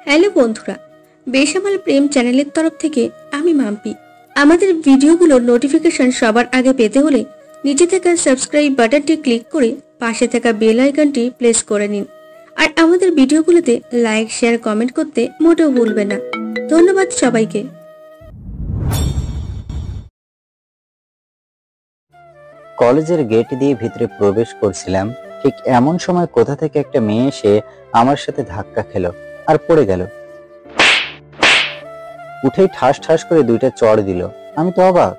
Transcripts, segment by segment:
Hello বন্ধুরা, বেসামাল প্রেম চ্যানেলের তরফ থেকে আমি মাম্পি। আমাদের ভিডিওগুলোর নোটিফিকেশন সবার আগে পেতে হলে নিচে থাকা সাবস্ক্রাইব বাটনটি ক্লিক করে পাশে থাকা বেল আইকনটি প্রেস করে নিন। আর আমাদের ভিডিওগুলোতে লাইক, শেয়ার, কমেন্ট করতে মোটেও ভুলবেন না। ধন্যবাদ সবাইকে। কলেজের গেট দিয়ে ভিতরে প্রবেশ করছিলাম, ঠিক এমন সময় কোথা থেকে একটা মেয়ে এসে আমার সাথে ধাক্কা খেলো আর পড়ে গেল। উঠেই ঠাস ঠাস করে দুইটা চড় দিল। আমি তো অবাক।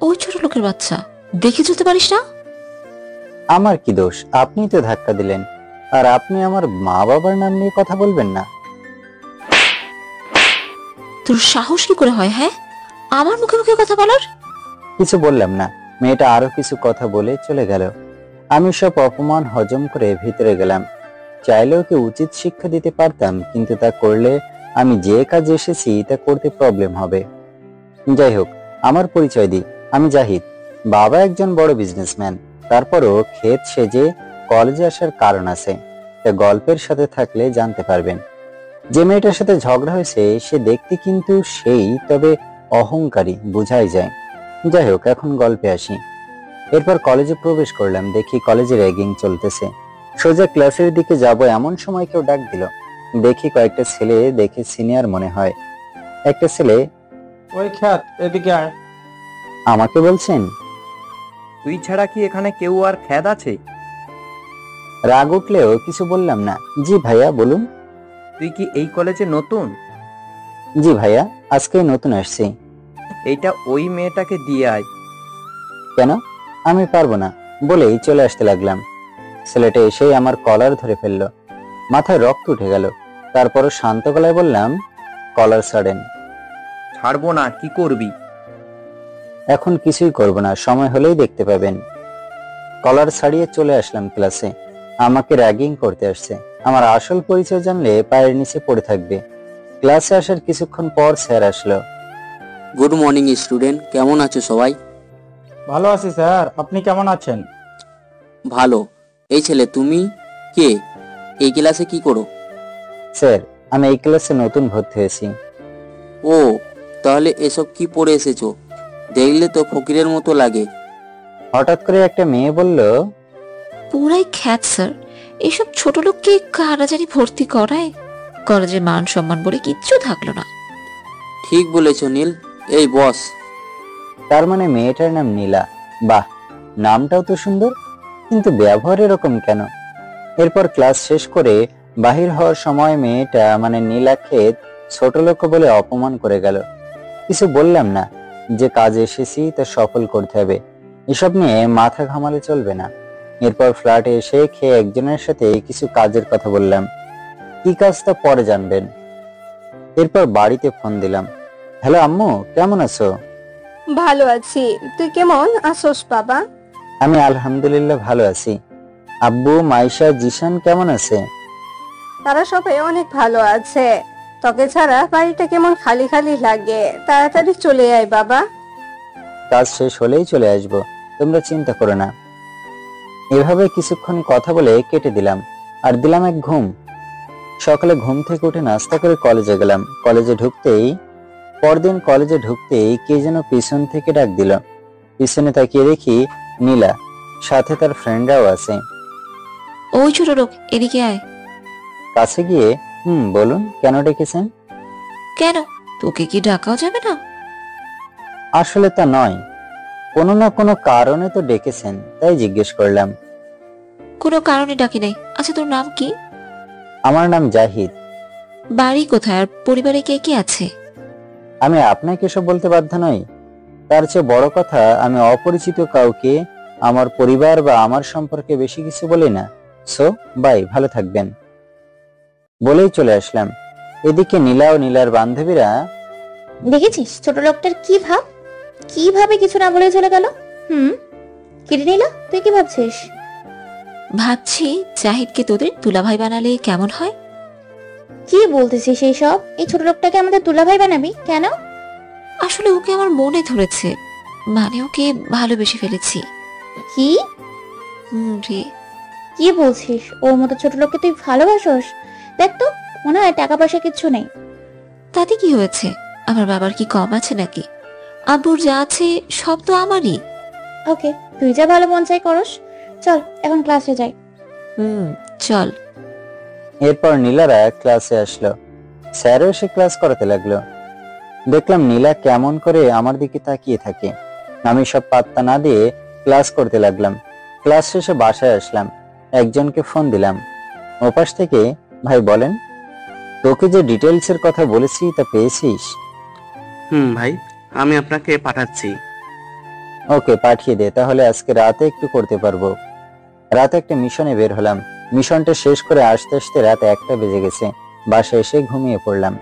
ওই ছোট লোকের বাচ্চা, দেখে চলতে পারিস না? আমার কি দোষ? আপনিই তো ধাক্কা দিলেন, আর আপনি আমার মা বাবার নাম নিয়ে কথা বলবেন না? তোর সাহস কি করে হয়? হ্যাঁ, আমার মুখে মুখে কথা বলার? কিছু বললাম না। মেয়েটা আরো কিছু কথা বলে চলে গেল। আমি সব অপমান হজম করে ভিতরে গেলাম। চাইলে ওকে উচিত শিক্ষা দিতে পারতাম, কিন্তু তা করলে আমি যে কাজে এসেছি তা করতে প্রবলেম হবে। যাই হোক, আমার পরিচয় দিই। আমি জাহিদ। বাবা একজন বড় বিজনেসম্যান। তারপরও ক্ষেত সেজে কলেজে আসার কারণ আছে, তা গল্পের সাথে থাকলে জানতে পারবেন। যে মেয়েটার সাথে ঝগড়া হয়েছে সে দেখতে কিন্তু সেই, তবে অহংকারী, বোঝাই যায়। যাই হোক, এখন গল্পে আসি। এরপর কলেজে প্রবেশ করলাম। দেখি কলেজে র্যাগিং চলতেছে। সোজা ক্লাসের দিকে যাব এমন সময় কেউ ডাক দিল। দেখি কয়েকটা ছেলে, দেখে সিনিয়র মনে হয়। একটা ছেলে, ওই খ্যাত, এদিকে আয়। আমাকে বলছেন? তুই ছাড়া কি এখানে কেউ আর খ্যাত আছে? রাগ উঠলেও কিছু বললাম না। জি ভাইয়া, বলুন। তুই কি এই কলেজে নতুন? জি ভাইয়া, আজকে নতুন আসছি। এইটা ওই মেয়েটাকে দিয়ে আয়। কেন? আমি পারবো না বলেই চলে আসতে লাগলাম। ছেলেটা এসেই আমার কলার ধরে ফেললো। মাথায় রক্ত উঠে গেল। তারপরও শান্ত গলায় বললাম, কলার ছাড়েন। ছাড়বো না, কি করবি? এখন কিছুই করব না, সময় হলেই দেখতে পাবেন। কলার ছাড়িয়ে চলে আসলাম ক্লাসে। আমাকে র্যাগিং করতে আসছে। আমার আসল পরিচয় জানলে পায়ের নিচে পড়ে থাকবে। ক্লাসে আসার কিছুক্ষণ পর স্যার আসলো। গুড মর্নিং স্টুডেন্ট, কেমন আছো সবাই? ভালো আছি স্যার, আপনি কেমন আছেন? ভালো। এই ছেলে, তুমি কে? এই ক্লাসে কি করো? স্যার, আমি এই ক্লাসে নতুন ভর্তি হয়েছি। ও, তাহলে এসব কি পড়ে এসেছো? দেখলে তো ফকিরের মতো লাগে। হঠাৎ করে একটা মেয়ে বলল, পুরাই খ্যাত স্যার। এসব ছোট লোককে কারা জানি ভর্তি করায়। কলেজের মান সম্মান বলে কিচ্ছু থাকলো না। ঠিক বলেছো নীল। এই বস। তার মানে মেয়েটার নাম নীলা। বাহ, নামটাও তো সুন্দর, কিন্তু ব্যবহার এরকম কেন? এরপর ক্লাস শেষ করে বাহির হওয়ার সময় মেয়েটা মানে নীলা ক্ষেত ছোট লোক বলে অপমান করে গেল। কিছু বললাম না। যে কাজে এসেছি তা সফল করতে হবে, এসব নিয়ে মাথা ঘামালে চলবে না। এরপর ফ্ল্যাটে এসে খেয়ে একজনের সাথে কিছু কাজের কথা বললাম। কি কাজ তা পরে জানবেন। এরপর বাড়িতে ফোন দিলাম। হ্যালো আম্মু, কেমন আছো? ভালো আছি, তুই কেমন আছোস বাবা? আমি আলহামদুলিল্লাহ ভালো আছি। আব্বু, মাইশা, জিশান কেমন আছে? তারা সবাই অনেক ভালো আছে। তোকে ছাড়া বাড়িটা কেমন খালি খালি লাগে। তাড়াতাড়ি চলে আয় বাবা। কাজ শেষ হলেই চলে আসবো, তোমরা চিন্তা করো না। এভাবে কিছুক্ষণ কথা বলে কেটে দিলাম, আর দিলাম এক ঘুম। সকালে ঘুম থেকে উঠে নাস্তা করে কলেজে গেলাম। পরদিন কলেজে ঢুকতেই কে যেন পিছন থেকে ডাক দিল। পিছনে তাকিয়ে দেখি নীলা, সাথে তার ফ্রেন্ডরাও আছে। ওই ছোট লোক, এদিকে আয়। কাছে গিয়ে, বলুন, কেন ডেকেছেন? কেন, তোকে কি ডাকাও যাবে না? আসলে তা নয়, কোনো না কোনো কারণে তো ডেকেছেন, তাই জিজ্ঞেস করলাম। কোনো কারণে ডাকি নাই। আচ্ছা, তোর নাম কি? আমার নাম জাহিদ। বাড়ি কোথায়, আর পরিবারে কে কে আছে? আমি আপনাকে এসব বলতে বাধ্য নই। তার চেয়ে বড় কথা, আমি অপরিচিত কাউকে আমার পরিবার বা আমার সম্পর্কে বেশি কিছু বলি না। সো বাই, ভালো থাকবেন বলেই চলে আসলাম। এদিকে নীলা ও নীলার বান্ধবীরা, দেখেছিস ছোট লোকটার কি ভাব? কিভাবে কিছু না বলে চলে গেল। কিরে নীলা, তুই কি ভাবছিস? ভাবছি জাহিদকে তোদের দুলাভাই বানালে কেমন হয়। কি বলতেছিস এই সব? এই ছোট লোকটাকে আমাদের দুলাভাই বানাবি কেন? আসলে ওকে আমার মনে ধরেছে, মানে ওকে ভালোবেসে ফেলেছি। কি রে, কি বলছিস? ওর মতো ছোট লোককে তুই ভালোবাসোস? দেখ তো, মনে হয় টাকা পয়সা কিচ্ছু নেই। তাতে কি হয়েছে? আমার বাবার কি কম আছে নাকি? আব্বুর যা আছে সব তো আমারই। ওকে, তুই যা ভালো মন চাই করস। চল এখন ক্লাসে যাই। চল। এরপর নীলারা ক্লাসে আসলো। স্যারও এসে ক্লাস করাতে লাগলো। দেখলাম নীলা কেমন করে আমার দিকে তাকিয়ে থাকে। আমি সব পাত্তা না দিয়ে ক্লাস করতে লাগলাম। ক্লাস শেষে বাসায় আসলাম। একজনকে ফোন দিলাম। ওপাশ থেকে, ভাই বলেন, তোকে যে ডিটেলস এর কথা বলেছি তা পেয়েছিস? ভাই, আমি আপনাকে পাঠাচ্ছি। ওকে, পাঠিয়ে দে, তাহলে আজকে রাতে একটু করতে পারবো। রাতে একটা মিশনে বের হলাম। মিশনটা শেষ করে আসতে আসতে রাত 1টা বেজে গেছে। বাসায় এসে ঘুমিয়ে পড়লাম।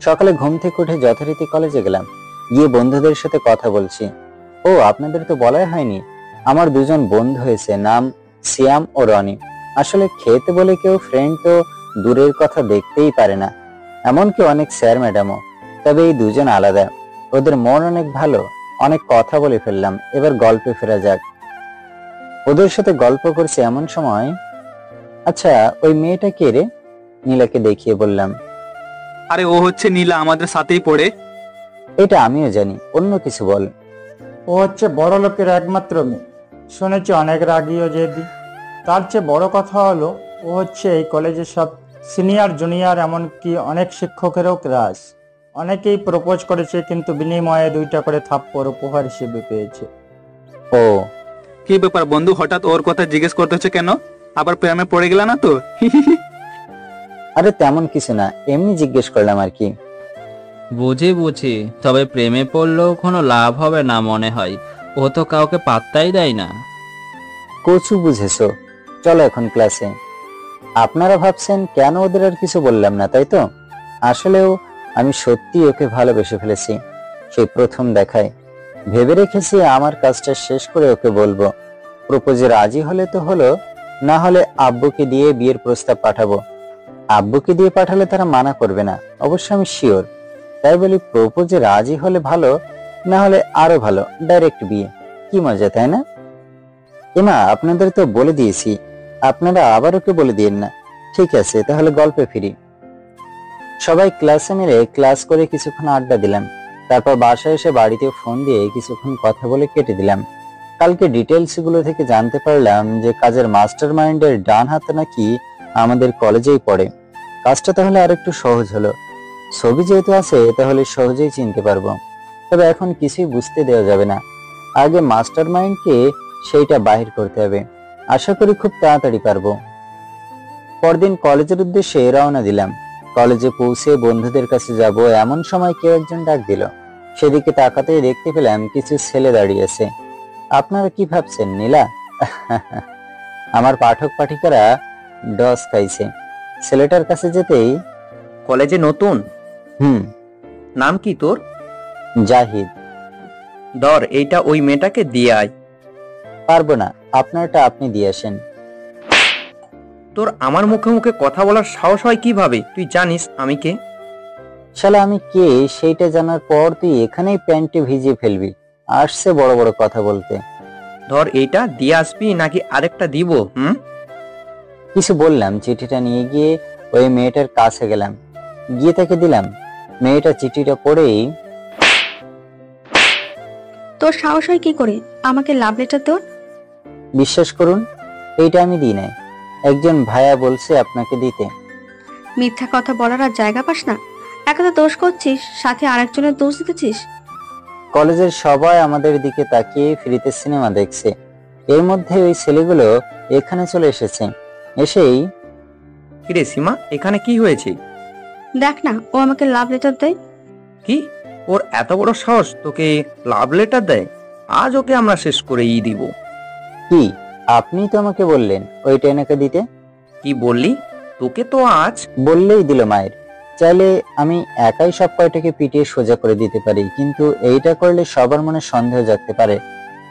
সকালে ঘুম থেকে উঠে যথারীতি কলেজে গেলাম। গিয়ে বন্ধুদের সাথে কথা বলছি। ও, আপনাদের তো বলাই হয়নি, আমার 2জন বন্ধু হয়েছে, নাম সিয়াম ও রনি। আসলে খেতে বলে কেউ ফ্রেন্ড তো দূরের কথা দেখতেই পারে না, এমনকি অনেক স্যার ম্যাডামও। তবে এই 2জন আলাদা। ওদের মন অনেক ভালো। অনেক কথা বলে ফেললাম। এবার গল্পে ফেরা যাক। ওদের সাথে গল্প করছে এমন সময়, আচ্ছা ওই মেয়েটা কে রে? নীলাকে দেখিয়ে বললাম, আরে ও হচ্ছে নীলা, আমাদের সাথেই পড়ে। এটা আমিও জানি, অন্য কিছু বল। ও হচ্ছে বড় লোকের একমাত্র মেয়ে। শুনেছি অনেক রাগীও জেদি। তার চেয়ে বড় কথা হলো, ও হচ্ছে এই কলেজের সব সিনিয়র জুনিয়র, এমনকি অনেক শিক্ষকেরও ক্রাশ। অনেকেই প্রপোজ করেছে, কিন্তু বিনিময়ে 2টা করে থাপ্পড় উপহার হিসেবে পেয়েছে। ও, কি ব্যাপার বন্ধু, হঠাৎ ওর কথা জিজ্ঞেস করতেছে কেন? আবার প্রেমে পড়ে গেল না তো? আরে তেমন কিছু না, এমনি জিজ্ঞেস করলাম আর কি। বুঝি, তবে প্রেমে পড়লেও কোনো লাভ হবে না মনে হয়। ও তো কাউকে পাত্তাই দেয় না। কচু বুঝেছো। চলো এখন ক্লাসে। আপনারা ভাবছেন কেন ওদের আর কিছু বললাম না, তাই তো? আসলেও আমি সত্যি ওকে ভালোবেসে ফেলেছি, সেই প্রথম দেখায়। ভেবে রেখেছি আমার কাজটা শেষ করে ওকে বলবো। প্রপোজে রাজি হলে তো হলো, না হলে আব্বুকে দিয়ে বিয়ের প্রস্তাব পাঠাবো। আব্বুকে দিয়ে পাঠালে তারা মানা করবে না, অবশ্য আমি শিওর। তাই বলি, প্রপোজে রাজি হলে ভালো, না হলে আরো ভালো, ডাইরেক্ট বিয়ে। কি মজা, তাই না? এমা, আপনাদের তো বলে দিয়েছি, আপনারা আবার ওকে বলে দিয়েন না। ঠিক আছে, তাহলে গল্পে ফিরি। সবাই ক্লাসে মেরে ক্লাস করে কিছুক্ষণ আড্ডা দিলাম। তারপর বাসায় এসে বাড়িতে ফোন দিয়ে কিছুক্ষণ কথা বলে কেটে দিলাম। কালকে ডিটেলস গুলো থেকে জানতে পারলাম যে কাজের মাস্টার মাইন্ডের ডান হাতে নাকি আমাদের কলেজেই পড়ে। কাজটা তাহলে আর একটু সহজ হলো। ছবি যেহেতু আছে তাহলে সহজেই চিনতে পারবো। তবে এখন কিছুই বুঝতে দেওয়া যাবে না, আগে মাস্টার মাইন্ডকে সেইটা বাহির করতে হবে। আশা করি খুব তাড়াতাড়ি পারবো। পরদিন কলেজের উদ্দেশ্যে রওনা দিলাম। কলেজে পৌঁছে বন্ধুদের কাছে যাব এমন সময় কেউ একজন ডাক দিল। সেদিকে তাকাতেই দেখতে পেলাম কিছু ছেলে দাঁড়িয়ে আছে। আপনারা কি ভাবছেন, নীলা? আমার পাঠক পাঠিকারা ডস খাইছে। ছেলেটার কাছে যেতেই, কলেজে নতুন? নাম কি তোর? জাহিদ। ধর, এইটা ওই মেয়েটাকে দিয়ে আয়। পারবো না, আপনারটা আপনি দিয়ে আসেন। তোর আমার মুখে মুখে কথা বলার সাহস হয় কিভাবে? তুই জানিস আমি কে? শালা, আমি কে সেইটা জানার পর তুই এখানেই প্যান্টে ভিজিয়ে ফেলবি? আসছে বড় বড় কথা বলতে। ধর, এইটা দিয়ে আসবি নাকি আরেকটা দিব? কিছু বললাম। চিঠিটা নিয়ে গিয়ে ওই মেয়েটার কাছে গেলাম, গিয়ে তাকে দিলাম। মেয়েটা চিঠিটা পড়েই, তোর সাহস হয় কি করে আমাকে লাভ লেটার তোর? বিশ্বাস করুন, এইটা আমি দিই নাই, একজন ভাইয়া বলছে আপনাকে দিতে। মিথ্যা কথা বলার আর জায়গা পাস না। একা তো দোষ করছিস, সাথে আরেকজনের দোষ দিতেছিস। কলেজের সবাই আমাদের দিকে তাকিয়ে ফ্রিতে সিনেমা দেখছে। এর মধ্যে ওই ছেলেগুলো এখানে চলে এসেছে। এসেই, কিরে সীমা, এখানে কি হয়েছে? দেখ না, ও আমাকে লাভ লেটার দেয়। কি? ওর এত বড় সাহস তোকে লাভ লেটার দেয়? আজ ওকে আমরা শেষ করেই দিব। কি, আপনি তো আমাকে বললেন ওইটা এনেকে দিতে। কি বললি? তোকে তো আজ বললেই দিল মায়ের। চাইলে আমি একাই সব কয়টাকে পিটিয়ে সোজা করে দিতে পারি, কিন্তু এইটা করলে সবার মনে সন্দেহ জাগতে পারে।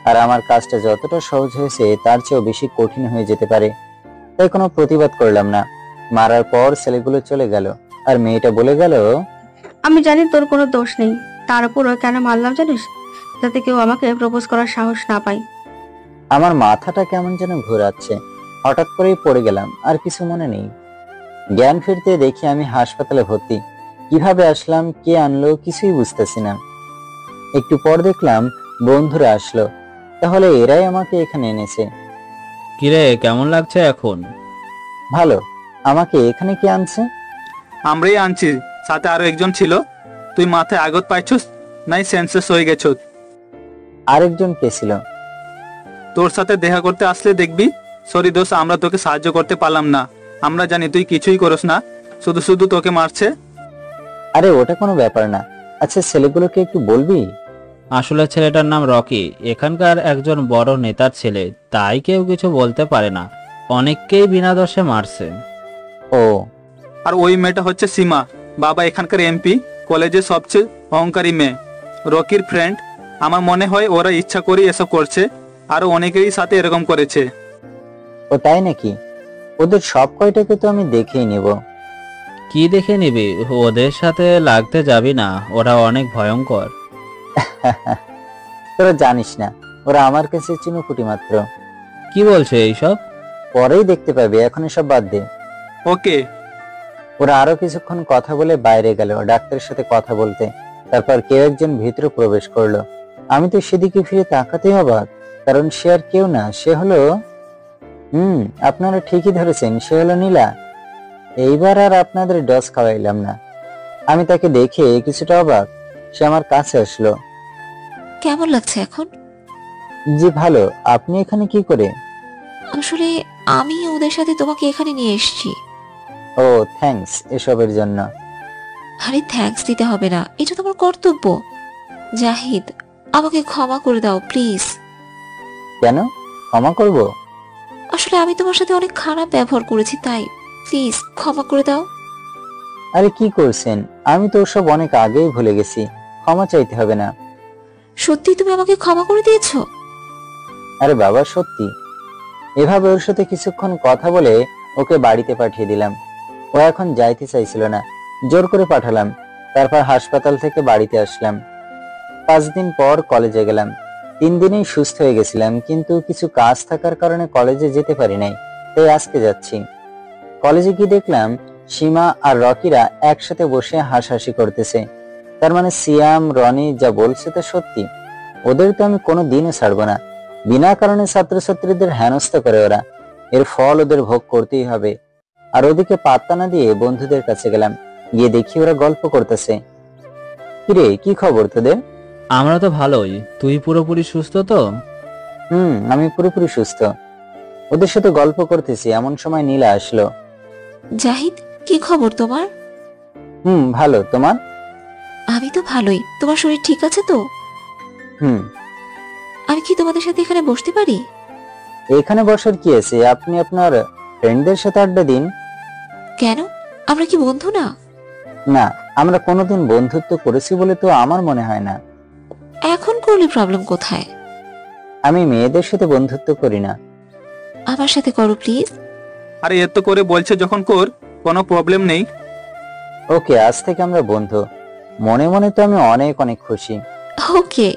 আর আমার কাজটা যতটা সহজ হয়েছে তার চেয়েও বেশি কঠিন হয়ে যেতে পারে। তাই কোনো প্রতিবাদ করলাম না। মারার পর ছেলেগুলো চলে গেল, আর মেয়েটা বলে গেল, আমি জানি তোর কোনো দোষ নেই, তার উপরও কেন মারলাম জানিস? যাতে কেউ আমাকে প্রপোজ করার সাহস না পায়। আমার মাথাটা কেমন যেন ঘোরাচ্ছে। হঠাৎ করেই পড়ে গেলাম, আর কিছু মনে নেই। জ্ঞান ফিরতে দেখি আমি হাসপাতালে ভর্তি। কিভাবে আসলাম, কে আনলো, কিছুই বুঝতেছি না। একটু পর দেখলাম বন্ধুরা আসলো, তাহলে এরাই আমাকে এখানে এনেছে। কিরে, কেমন লাগছে এখন? ভালো। আমাকে এখানে কে আনছে? আমরাই আনছি, সাথে আরো একজন ছিল। তুই মাথায় আঘাত পাইছস নাই সেন্সেস হয়ে গেছ? আরেকজন কে ছিল? তোর সাথে দেখা করতে আসলে দেখবি। সরি দোস্ত, আমরা তোকে সাহায্য করতে পারলাম না। আমরা জানি তুই কিছুই করস না, শুধু শুধু তোকে মারছে। আরে ওটা কোনো ব্যাপার না। আচ্ছা ছেলেগুলোকে একটু বলবি? আসলে ছেলেটার নাম রকি, এখানকার একজন বড় নেতার ছেলে, তাই কেউ কিছু বলতে পারে না। অনেককেই বিনা দোষে মারছে। ও, আর ওই মেয়েটা হচ্ছে সীমা, বাবা এখানকার এমপি, কলেজের সবচেয়ে অহংকারী মেয়ে, রকির ফ্রেন্ড। আমার মনে হয় ওরা ইচ্ছা করে এসব করছে, আরো অনেকেরই সাথে এরকম করেছে। ও তাই নাকি? ওদের সব কয়টাকে তো আমি দেখেই নেব। কি দেখে নিবি? ওদের সাথে লাগতে যাবি না, ওরা অনেক ভয়ঙ্কর। তোরা জানিস না, ওরা আমার কাছে চিনুকুটি মাত্র। কি বলছে এইসব? পরেই দেখতে পাবি, এখন এসব বাদ দে। ওকে। ওরা আরো কিছুক্ষণ কথা বলে বাইরে গেল ডাক্তারের সাথে কথা বলতে। তারপর কেউ একজন ভিতরে প্রবেশ করলো। আমি তো সেদিকে ফিরে তাকাতেই অবাক, কারণ সে আর কেউ না, সে হলো আপনারা ঠিকই ধরেছেন, সে হলো নীলা। এইবার আর আপনাদের ডস খাওয়াইলাম না। আমি তাকে দেখে কিছুটা অবাক। সে আমার কাছে আসলো। কেমন লাগছে এখন? জি ভালো। আপনি এখানে কি করে? আসলে আমি ওদের সাথে তোমাকে এখানে নিয়ে এসেছি। ও থ্যাঙ্কস এসবের জন্য। আরে থ্যাঙ্কস দিতে হবে না, এটা তোমার কর্তব্য। জাহিদ, আমাকে ক্ষমা করে দাও প্লিজ। কেন ক্ষমা করব? আসলে আমি তোমার সাথে অনেক খারাপ ব্যবহার করেছি, তাই প্লিজ ক্ষমা করে দাও। আরে কি করছেন? আমি তো ওসব অনেক আগেই ভুলে গেছি, ক্ষমা চাইতে হবে না। সত্যি তুমি আমাকে ক্ষমা করে দিয়েছো? আরে বাবা সত্যি। এভাবে ওর সাথে কিছুক্ষণ কথা বলে ওকে বাড়িতে পাঠিয়ে দিলাম। ও এখন যাইতে চাইছিল না, জোর করে পাঠালাম। তারপর হাসপাতাল থেকে বাড়িতে আসলাম। 5 দিন পর কলেজে গেলাম। 3 দিনেই সুস্থ হয়ে গেছিলাম, কিন্তু কিছু কাজ থাকার কারণে কলেজে যেতে পারি নাই, তাই আজকে যাচ্ছি। কলেজে গিয়ে দেখলাম সীমা আর রকিরা একসাথে বসে হাসাহাসি করতেছে। তার মানে সিয়াম রনি যা বলছে তা সত্যি। ওদের তো আমি কোনো দিনও ছাড়বো না। বিনা কারণে ছাত্রছাত্রীদের হেনস্থা করে ওরা, এর ফল ওদের ভোগ করতেই হবে। আর ওদিকে পাত্তা না দিয়ে বন্ধুদের কাছে গেলাম। গিয়ে দেখি ওরা গল্প করতেছে। কিরে, কি খবর তোদের? আমরা তো ভালোই। তুই পুরোপুরি সুস্থ তো? আমি পুরোপুরি সুস্থ। ওদের সাথে গল্প করতেছি, এমন সময় নীলা আসলো। জাহিদ, কি খবর তোমার? ভালো। তোমার? আমি তো ভালোই। তোমার শরীর ঠিক আছে তো? আমি কি তোমাদের সাথে এখানে বসতে পারি? এখানে বসার কি আছে? আপনি আপনার ফ্রেন্ডদের সাথে আড্ডা দিন। কেন, আমরা কি বন্ধু না? না, আমরা কোনোদিন বন্ধুত্ব করেছি বলে তো আমার মনে হয় না। এখন করলে প্রবলেম কোথায়? আমি মেয়েদের সাথে বন্ধুত্ব করি না। আমার সাথে করো প্লিজ। আরে এত করে বলছে যখন কর, কোনো প্রবলেম নেই। ওকে, আজ থেকে আমরা বন্ধু। মনে মনে তো আমি অনেক অনেক খুশি। ওকে।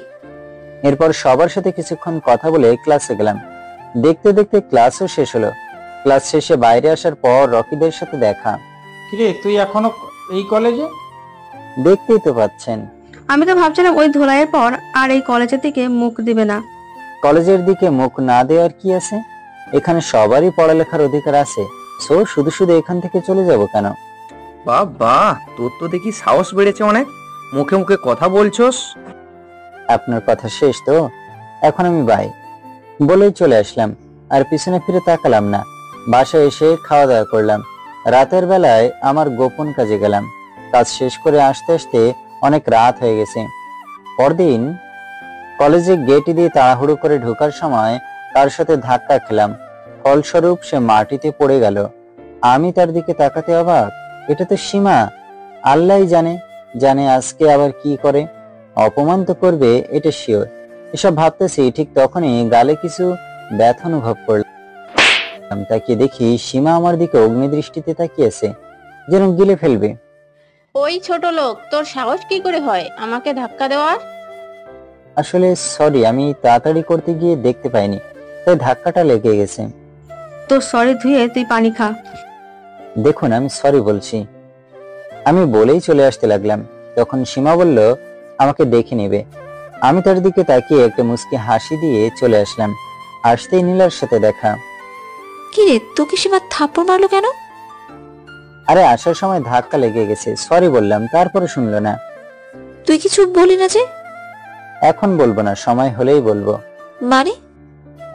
এরপর সবার সাথে কিছুক্ষণ কথা বলে ক্লাসে গেলাম। দেখতে দেখতে ক্লাসও শেষ হলো। ক্লাস শেষে বাইরে আসার পর রকিদের সাথে দেখা। কিরে, তুই এখনো এই কলেজে? দেখতেই তো পাচ্ছেন। আমি তো ভাবছিলাম ওই ধোলাইয়ের পর আর এই কলেজের দিকে মুখ দিবে না। কলেজের দিকে মুখ না দেওয়ার কি আছে? এখানে সবারই পড়ালেখার অধিকার আছে। সো শুধু শুধু এখান থেকে চলে যাব কেন? বাবা, তোর তো দেখি সাহস বেড়েছে অনেক, মুখে মুখে কথা বলছস। আপনার কথা শেষ তো, এখন আমি বাই বলেই চলে আসলাম। আর পিছনে ফিরে তাকালাম না। বাসায় এসে খাওয়া দাওয়া করলাম। রাতের বেলায় আমার গোপন কাজে গেলাম। কাজ শেষ করে আসতে আসতে অনেক রাত হয়ে গেছে। পরদিন কলেজে গেট দিয়ে তাড়াহুড়ো করে ঢোকার সময় তার সাথে ধাক্কা খেলাম। ফলস্বরূপ সে মাটিতে পড়ে গেল। আমি তার দিকে তাকাতে অবাক। এটা তো সীমা। আল্লাহই জানে আজকে আবার কি করে। অপমান তো করবে, এটা শিওর। এসব ভাবতেছি, ঠিক তখনই গালে কিছু ব্যথা অনুভব করলাম। তাকিয়ে দেখি সীমা আমার দিকে অগ্নিদৃষ্টিতে তাকিয়েছে, যেন গিলে ফেলবে। ওই ছোট লোক, তোর সাহস কি করে হয় আমাকে ধাক্কা দেওয়ার? আসলে সরি, আমি তাড়াতাড়ি করতে গিয়ে দেখতে পাইনি, তাই ধাক্কাটা লেগে গেছে। তো সরি ধুয়ে তুই পানি খা। দেখুন আমি সরি বলছি। আমি বলেই চলে আসতে লাগলাম, তখন সীমা বলল আমাকে দেখে নেবে। আমি তার দিকে তাকিয়ে একটা মুচকি হাসি দিয়ে চলে আসলাম। আসতেই নীলার সাথে দেখা। কি রে, তোকে সীমা থাপ্পড় মারলো কেন? আরে আসার সময় ধাক্কা লেগে গেছে, সরি বললাম, তারপরে শুনলো না। তুই কিছু বলি না যে? এখন বলবো না, সময় হলেই বলবো। মানে?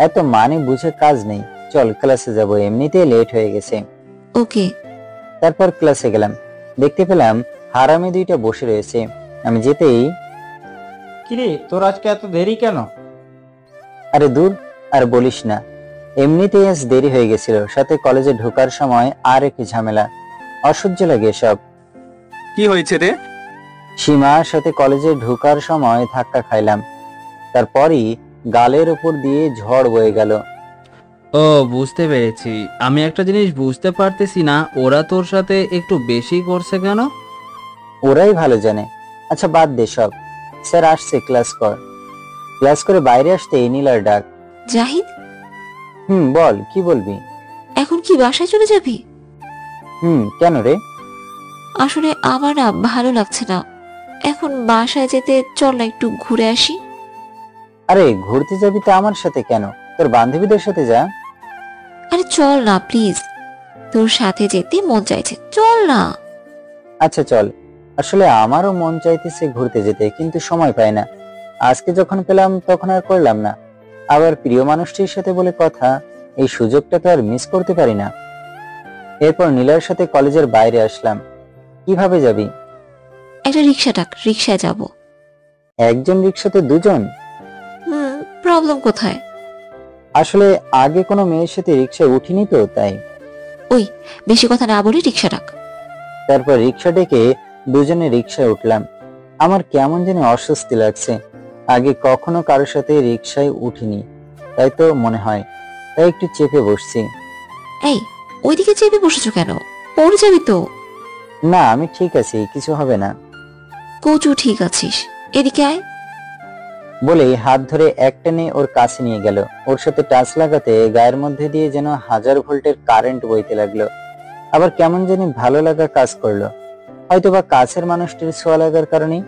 এত মানে বুঝে কাজ নেই, চল ক্লাসে যাব, এমনিতেই লেট হয়ে গেছে। ওকে। তারপর ক্লাসে গেলাম, দেখতে পেলাম হারামি দুইটা বসে রয়েছে। আমি যেতেই, কিরে তোর আজকে এত দেরি কেন? আরে দূর, আর বলিস না, এমনিতেই আজ দেরি হয়ে গেছিল, সাথে কলেজে ঢোকার সময় আর একটু ঝামেলা, অসহ্য লাগে সব। কি হয়েছে রে? সীমার সাথে কলেজে ঢোকার সময় ধাক্কা খাইলাম, তারপরই গালের উপর দিয়ে ঝড় বয়ে গেল। ও বুঝতে পেরেছি। আমি একটা জিনিস বুঝতে পারতেছি না, ওরা তোর সাথে একটু বেশি করছে কেন? ওরাই ভালো জানে। আচ্ছা বাদ দে সব, স্যার আসছে, ক্লাস কর। ক্লাস করে বাইরে আসতে নীলার ডাক। জাহিদ, বল, কি বলবি? এখন কি বাসায় চলে যাবি? কেন রে? আসলে আমার না ভালো লাগছে না, এখন বাসায় যেতে চল না একটু ঘুরে আসি। আরে ঘুরতে যাবি তো আমার সাথে কেন, তোর বান্ধবীদের সাথে যা। আরে চল না প্লিজ, তোর সাথে যেতে মন চাইছে, চল না। আচ্ছা চল, আসলে আমারও মন চাইতেছে ঘুরতে যেতে, কিন্তু সময় পাই না। আজকে যখন পেলাম তখন আর করলাম না। আবার প্রিয় মানুষটির সাথে বলে কথা, এই সুযোগটা তো আর মিস করতে পারি না। এরপর নীলার সাথে কলেজের বাইরে আসলাম। কিভাবে যাবি? একটা রিক্সা ডাক, রিক্সায় যাব। একজন রিক্সাতে দুজন? প্রবলেম কোথায়? আসলে আগে কোনো মেয়ের সাথে রিক্সায় উঠিনি তো, তাই। ওই বেশি কথা না বলে রিক্সা ডাক। তারপর রিক্সা ডেকে দুজনে রিক্সায় উঠলাম। আমার কেমন যেন অস্বস্তি লাগছে, আগে কখনো কারোর সাথে রিক্সায় উঠিনি, তাই তো মনে হয়, তাই একটু চেপে বসছি। এই ওইদিকে চেপে বসেছো কেন? পড়ে যাবি তো। না আমি ঠিক আছি, কিছু হবে না। কোচু ঠিক আছিস, এদিকে আয়। বলেই হাত ধরে একটানে ওর কাছে নিয়ে গেল। ওর সাথে টাচ লাগাতে গায়ের মধ্যে দিয়ে যেন 1000 ভোল্টের কারেন্ট বইতে লাগলো। আবার কেমন জানি ভালো লাগা কাজ করলো, হয়তোবা কাছের মানুষটির ছোঁয়া লাগার কারণে।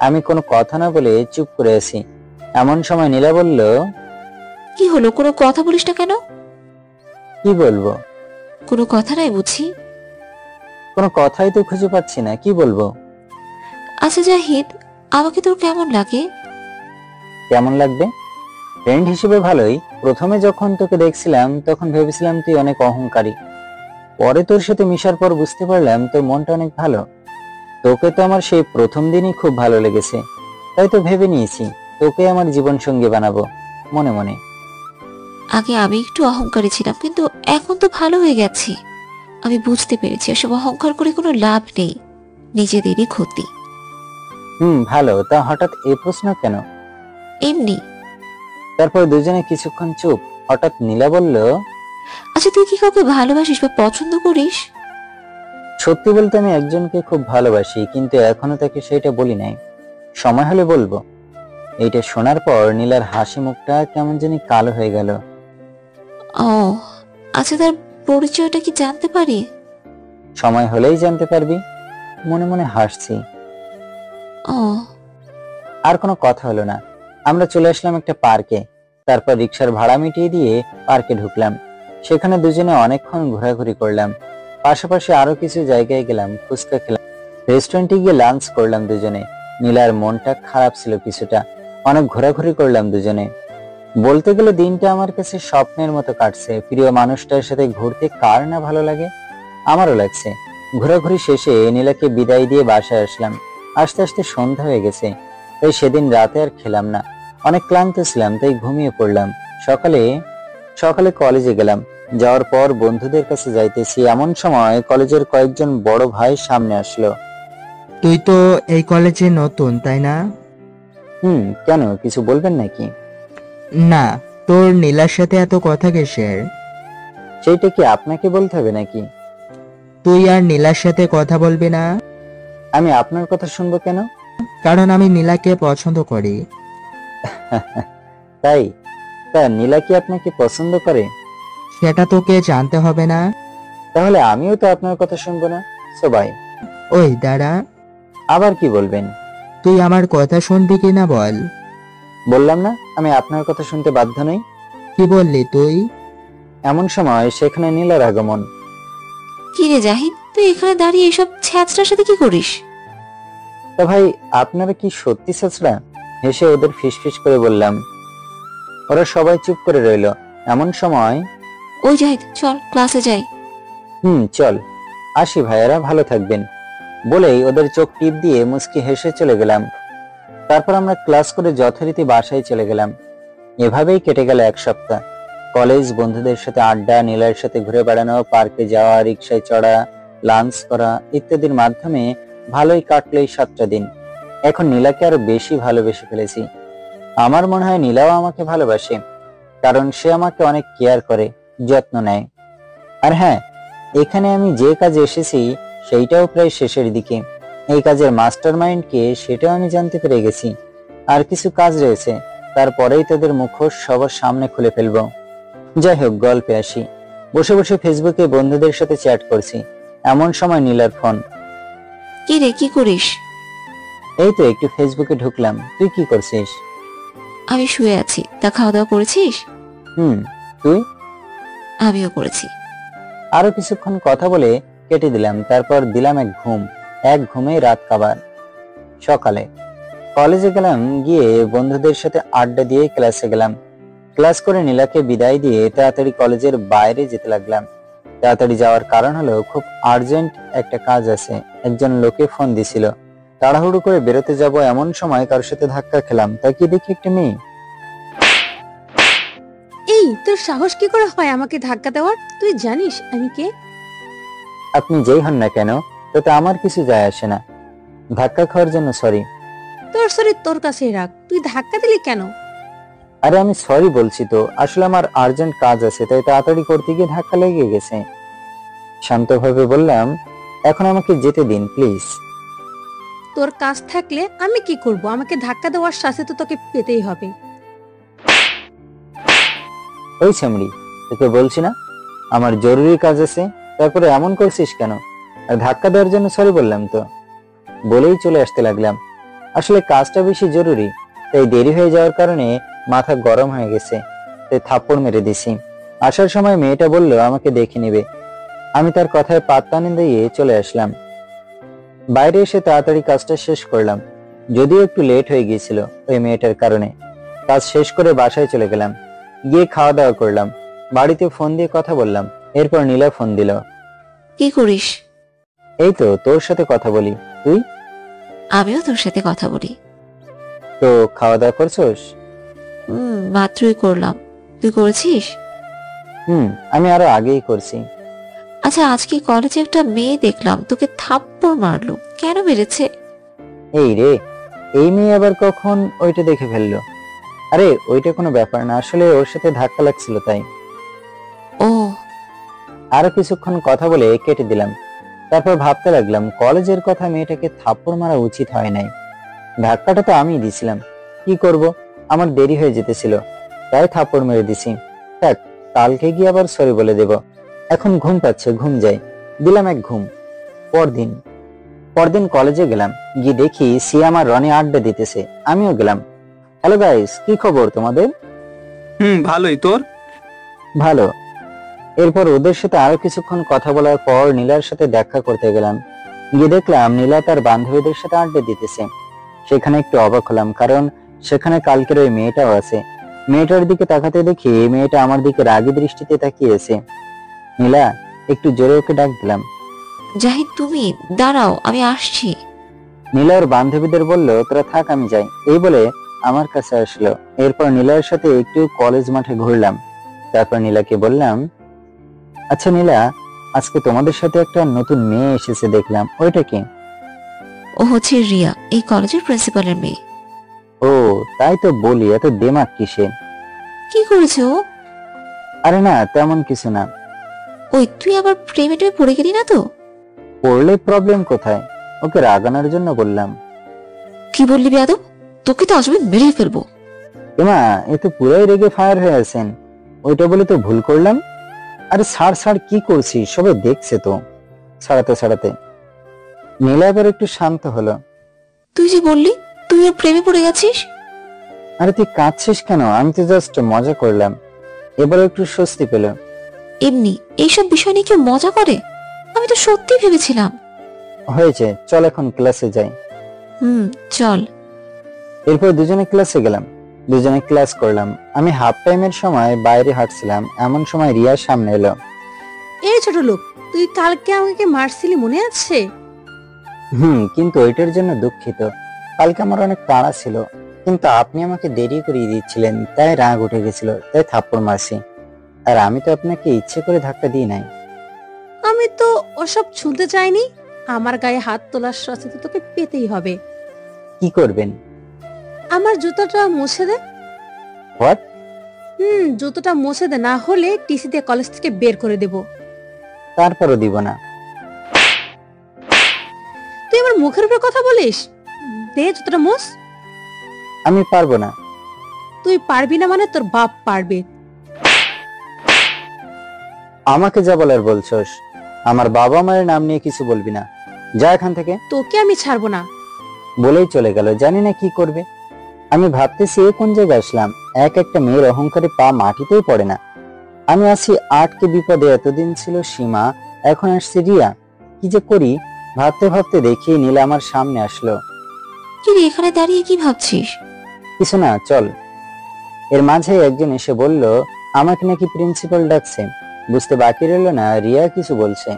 আমি কোনো কথা না বলে চুপ করে আছি। এমন সময় নীলা বলল, কি হলো, কোনো কথা বলিস না কেন? কি বলবো? কোনো কথা নাই বুঝি? কোনো কথাই তো খুঁজে পাচ্ছি না, কি বলবো? আচ্ছা জাহিদ, আমাকে তোর কেমন লাগে? কেমন লাগবে? ফ্রেন্ড হিসেবে ভালোই। প্রথমে যখন তোকে দেখছিলাম তখন ভেবেছিলাম তুই অনেক অহংকারী, পরে তোর সাথে মিশার পর বুঝতে পারলাম তোর মনটা অনেক ভালো। তোকে তো আমার সেই প্রথম দিনই খুব ভালো লেগেছে, তাই তো ভেবে নিয়েছি তোকে আমার জীবন সঙ্গী বানাবো মনে মনে। আগে আমি একটু অহংকারী ছিলাম, কিন্তু এখন তো ভালো হয়ে গেছি। আমি বুঝতে পেরেছি এসব অহংকার করে কোনো লাভ নেই, নিজেদেরই ক্ষতি। ভালো। তা হঠাৎ এই প্রশ্ন কেন? এমনি। তারপর দুজনে কিছুক্ষণ চুপ। হঠাৎ নীলা বলল, আচ্ছা তুই কি কাউকে ভালোবাসিস বা পছন্দ করিস? সত্যি বলতে আমি একজনকে খুব ভালোবাসি, কিন্তু এখনো তাকে সেটা বলি নাই, সময় হলে বলবো। এইটা শোনার পর নীলার হাসি মুখটা কেমন জানি কালো হয়ে গেল। ও আচ্ছা, তার পরিচয়টা কি জানতে পারি? সময় হলেই জানতে পারবি, মনে মনে হাসছি। ও। আর কোনো কথা হলো না। আমরা চলে আসলাম একটা পার্কে। তারপর রিক্সার ভাড়া মিটিয়ে দিয়ে পার্কে ঢুকলাম। সেখানে দুজনে অনেকক্ষণ ঘোরাঘুরি করলাম। পাশাপাশি আরো কিছু জায়গায় গেলাম, ফুচকা খেলাম, রেস্টুরেন্টে গিয়ে লাঞ্চ করলাম দুজনে। নীলার মনটা খারাপ ছিল কিছুটা, অনেক ঘোরাঘুরি করলাম দুজনে। বলতে গেলে দিনটা আমার কাছে স্বপ্নের মতো কাটছে। প্রিয় মানুষটার সাথে ঘুরতে কার না ভালো লাগে, আমারও লাগছে। ঘোরাঘুরি শেষে নীলাকে বিদায় দিয়ে বাসায় আসলাম। আস্তে আস্তে সন্ধ্যা হয়ে গেছে, তাই সেদিন রাতে আর খেলাম না। অনেক ক্লান্ত ছিলাম, তাই ঘুমিয়ে পড়লাম। সকালে কলেজে গেলাম। যাওয়ার পর বন্ধুদের কাছে যাইতেছি, এমন সময় কলেজের কয়েকজন বড় ভাই সামনে আসলো। তুই তো এই কলেজে নতুন, তাই না? কেন, কিছু বলবেন নাকি? না, তোর নীলার সাথে এত কথা কিসের? সেইটা কি আপনাকে বলতে হবে নাকি? তুই আর নীলার সাথে কথা বলবি না? আমি আপনার কথা শুনবো কেন? কারণ আমি নীলাকে পছন্দ করি। তাই? তা নীলা কি আপনাকে পছন্দ করে? সেটা তোকে জানতে হবে না। তা তাহলে আমিও তো আপনার কথা শুনবো না। সবাই ওই দাঁড়া, আবার কি বলবেন? তুই আমার কথা শুনবি কিনা বল। বললাম না আমি আপনার কথা শুনতে বাধ্য নই। কি বললি তুই? এমন সময় সেখানে নীলার আগমন। কি রে জাহিদ, তুই এখানে দাঁড়িয়ে এসব ছ্যাঁচড়ার সাথে কি করিস? তা ভাই আপনারা কি সত্যি ছেঁচড়া? হেসে ওদের ফিসফিস করে বললাম। ওরা সবাই চুপ করে রইল। এমন সময় ওই জাহিদ, চল ক্লাসে যাই। চল, আসি ভাইয়ারা, ভালো থাকবেন বলেই ওদের চোখ টিপ দিয়ে মুচকি হেসে চলে গেলাম। তারপর আমরা ক্লাস করে যথারীতি বাসায় চলে গেলাম। এভাবেই কেটে গেল এক সপ্তাহ। কলেজ, বন্ধুদের সাথে আড্ডা, নীলার সাথে ঘুরে বেড়ানো, পার্কে যাওয়া, রিক্সায় চড়া, লাঞ্চ করা ইত্যাদির মাধ্যমে ভালোই কাটলো এই 7টা দিন। এখন নীলাকে আরো বেশি ভালোবেসে ফেলেছি। আমার মনে হয় নীলাও আমাকে ভালোবাসে, কারণ সে আমাকে অনেক কেয়ার করে, যত্ন নেয়। আর হ্যাঁ, এখানে আমি যে কাজে এসেছি সেইটাও প্রায় শেষের দিকে। এই কাজের মাস্টার মাইন্ড কে সেটাও আমি জানতে পেরে গেছি। আর কিছু কাজ রয়েছে, তারপরেই তাদের মুখোশ সবার সামনে খুলে ফেলবো। যাই হোক, গল্পে আসি। বসে বসে ফেসবুকে বন্ধুদের সাথে চ্যাট করছি, এমন সময় নীলার ফোন। কি রে, কি করিস? এই তো একটু ফেসবুকে ঢুকলাম। তুই কি করছিস? আমি শুয়ে আছি। তা খাওয়া দাওয়া করেছিস? তুই? আমিও করেছি। আরো কিছুক্ষণ কথা বলে কেটে দিলাম। তারপর দিলাম এক ঘুম। এক ঘুমে রাত কাবার। সকালে কলেজে গেলাম, গিয়ে বন্ধুদের সাথে আড্ডা দিয়ে ক্লাসে গেলাম। ক্লাস করে নীলাকে বিদায় দিয়ে তাড়াতাড়ি কলেজের বাইরে যেতে লাগলাম। তাড়াতাড়ি যাওয়ার কারণ হলো খুব আর্জেন্ট একটা কাজ আছে। একজন লোকে ফোন দিছিল। তাড়াহুড়ো করে বেরোতে যাব, এমন সময় কারোর সাথে ধাক্কা খেলাম। তাকিয়ে দেখি একটা মেয়ে। এই, তোর সাহস কি করে হয় আমাকে ধাক্কা দেওয়ার? তুই জানিস আমি কে? আপনি যেই হন না কেন, তাতে আমার কিছু যায় আসে না। ধাক্কা খাওয়ার জন্য সরি। তোর সরি তোর কাছেই রাখ। তুই ধাক্কা দিলি কেন? আরে আমি সরি বলছি তো, আসলে আমার আর্জেন্ট কাজ আছে, তাই তাড়াতাড়ি করতে গিয়ে ধাক্কা লেগে গেছে। শান্তভাবে বললাম, এখন আমাকে যেতে দিন প্লিজ। তোর কাজ থাকলে আমি কি করব? আমাকে ধাক্কা দেওয়ার সাথে তো তোকে পেতেই হবে। ওই সামরি, তোকে বলছি না আমার জরুরি কাজ আছে, তারপরে এমন করছিস কেন? আর ধাক্কা দেওয়ার জন্য সরি বললাম তো, বলেই চলে আসতে লাগলাম। আসলে কাজটা বেশি জরুরি, তাই দেরি হয়ে যাওয়ার কারণে মাথা গরম হয়ে গেছে, তাই থাপ্পড় মেরে দিছি। আসার সময় মেয়েটা বলল আমাকে দেখে নেবে। আমি তার কথায় পাত্তা না দিয়ে চলে আসলাম। বাইরে এসে তাড়াতাড়ি কাজটা শেষ করলাম, যদিও একটু লেট হয়ে গিয়েছিল ওই মেয়েটার কারণে। কাজ শেষ করে বাসায় চলে গেলাম। গিয়ে খাওয়া দাওয়া করলাম, বাড়িতে ফোন দিয়ে কথা বললাম। এরপর নীলা ফোন দিল। কি করিস? এই তো তোর সাথে কথা বলি। তুই? আমিও তোর সাথে কথা বলি। তো খাওয়া দাওয়া করছোস? মাত্রই করলাম। তুই করেছিস? আমি আরো আগেই করছি। আচ্ছা, আজকে কলেজে একটা মেয়ে দেখলাম তোকে থাপ্পড় মারলো, কেন মেরেছে? এই রে, এই মেয়ে আবার কখন ওইটা দেখে ফেললো? আরে ওইটা কোনো ব্যাপার না, আসলে ওর সাথে ধাক্কা লাগছিল তাই। ও। আরো কিছুক্ষণ কথা বলে কেটে দিলাম। তারপর ভাবতে লাগলাম, কলেজের কথা, মেয়েটাকে থাপ্পড় মারা উচিত হয় নাই। ধাক্কাটা তো আমিই দিছিলাম, কি করব, আমার দেরি হয়ে যেতেছিল, তাই থাপ্পড় মেরে দিছি। থাক, কালকে গিয়ে আবার সরি বলে দেব। এখন ঘুম পাচ্ছে, ঘুম যাই। দিলাম এক ঘুম। পরদিন কলেজে গেলাম, গিয়ে দেখি সিয়াম আর রনি আড্ডা দিতেছে, আমিও গেলাম। হ্যালো গাইস, কি খবর তোমাদের? ভালোই। তোর? ভালো। এরপর ওদের সাথে আরো কিছুক্ষণ কথা বলার পর নীলার সাথে দেখা করতে গেলাম। গিয়ে দেখলাম নীলা তার বান্ধবীদের সাথে আড্ডা দিতেছে। সেখানে একটু অবাক হলাম, কারণ সেখানে কালকের ওই মেয়েটাও আছে। মেয়েটার দিকে তাকাতে দেখি মেয়েটা আমার দিকে রাগী দৃষ্টিতে তাকিয়েছে। নীলা, একটু জোরে ওকে ডাক দিলাম। জাহিদ, তুমি দাঁড়াও, আমি আসছি। নীলার বান্ধবীদের বলল তোরা থাক, আমি যাই, এই বলে আমার কাছে আসলো। এরপর নীলার সাথে একটু কলেজ মাঠে ঘুরলাম। তারপর নীলাকে বললাম, আচ্ছা নীলা, আজকে তোমাদের সাথে একটা নতুন মেয়ে এসেছে দেখলাম, ওইটা কি? ও হচ্ছে রিয়া, এই কলেজের প্রিন্সিপালের মেয়ে। ও, তাই তো বলি, এত দেমাগ কিসে? কি করেছে ও? আরে না, তেমন কিছু না। ওই, তুই আবার প্রেমে পড়ে গেলি না তো? পড়লে প্রবলেম কোথায়? ওকে রাগানোর জন্য বললাম। কি বললি বেয়াদব? তোকে তো আজ আমি মেরে ফেলবো। এমা, এ তো পুরাই রেগে ফায়ার হয়ে আছেন। ওইটা বলে তো ভুল করলাম। আরে ছাড় ছাড়, কি করছিস? সবাই দেখছে তো। ছাড়াতে ছাড়াতে নীলা এবার একটু শান্ত হলো। তুই যে বললি তুই ওর প্রেমে পড়ে গেছিস। আরে তুই কাঁদছিস কেন? আমি তো জাস্ট মজা করলাম। এবার একটু স্বস্তি পেল। এমনি এইসব বিষয় নিয়ে কেউ মজা করে? আমি তো সত্যি ভেবেছিলাম। হয়েছে, চল এখন ক্লাসে যাই। চল। এরপর দুজনে ক্লাসে গেলাম, দুজনে ক্লাস করলাম। আমি হাফ টাইমের সময় বাইরে হাঁটছিলাম, এমন সময় রিয়ার সামনে এলো। এই ছোট লোক, তুই কালকে আমাকে মারছিলি মনে আছে? কিন্তু ওইটার জন্য দুঃখিত। কালকে আমার অনেক তাড়া ছিল, কিন্তু আপনি আমাকে দেরি করিয়ে দিচ্ছিলেন, তাই রাগ উঠে গেছিল, তাই থাপ্পড় মারছি। আর আমি তো আপনাকে ইচ্ছে করে ধাক্কা দিই নাই। আমি তো ওসব শুনতে চাইনি। আমার গায়ে হাত তোলার সাথে তো তোকে পেতেই হবে। কি করবেন? আমার জুতোটা মুছে দে। হোয়াট? জুতোটা মুছে দে, না হলে টিসি দিয়ে কলেজ থেকে বের করে দেব। তারপরও দিব না। তুই আমার মুখের উপর কথা বলিস? দে জুতোটা মুছ। আমি পারবো না। তুই পারবি না মানে তোর বাপ পারবে। আমাকে যা বলার বলছস। আমার বাবা মায়ের নাম নিয়ে কিছু বলবি না, যা এখান থেকে। তোকে আমি ছাড়বো না। বলেই চলে গেল। জানি না কি করবে। আমি ভাবতেছি এ কোন জায়গায় আসলাম। একটা মেয়ের অহংকারে পা মাটিতেই পড়ে না। আমি আছি আটকে বিপদে। এতদিন ছিল সীমা, এখন আসছে রিয়া। কি যে করি ভাবতে ভাবতে দেখি নীলা আমার সামনে আসলো। কি রে, এখানে দাঁড়িয়ে কি ভাবছিস? কিছু না, চল। এর মাঝে একজন এসে বলল আমাকে নাকি প্রিন্সিপাল ডাকছে। বুঝতে বাকি রইল না রিয়া কিছু বলছে।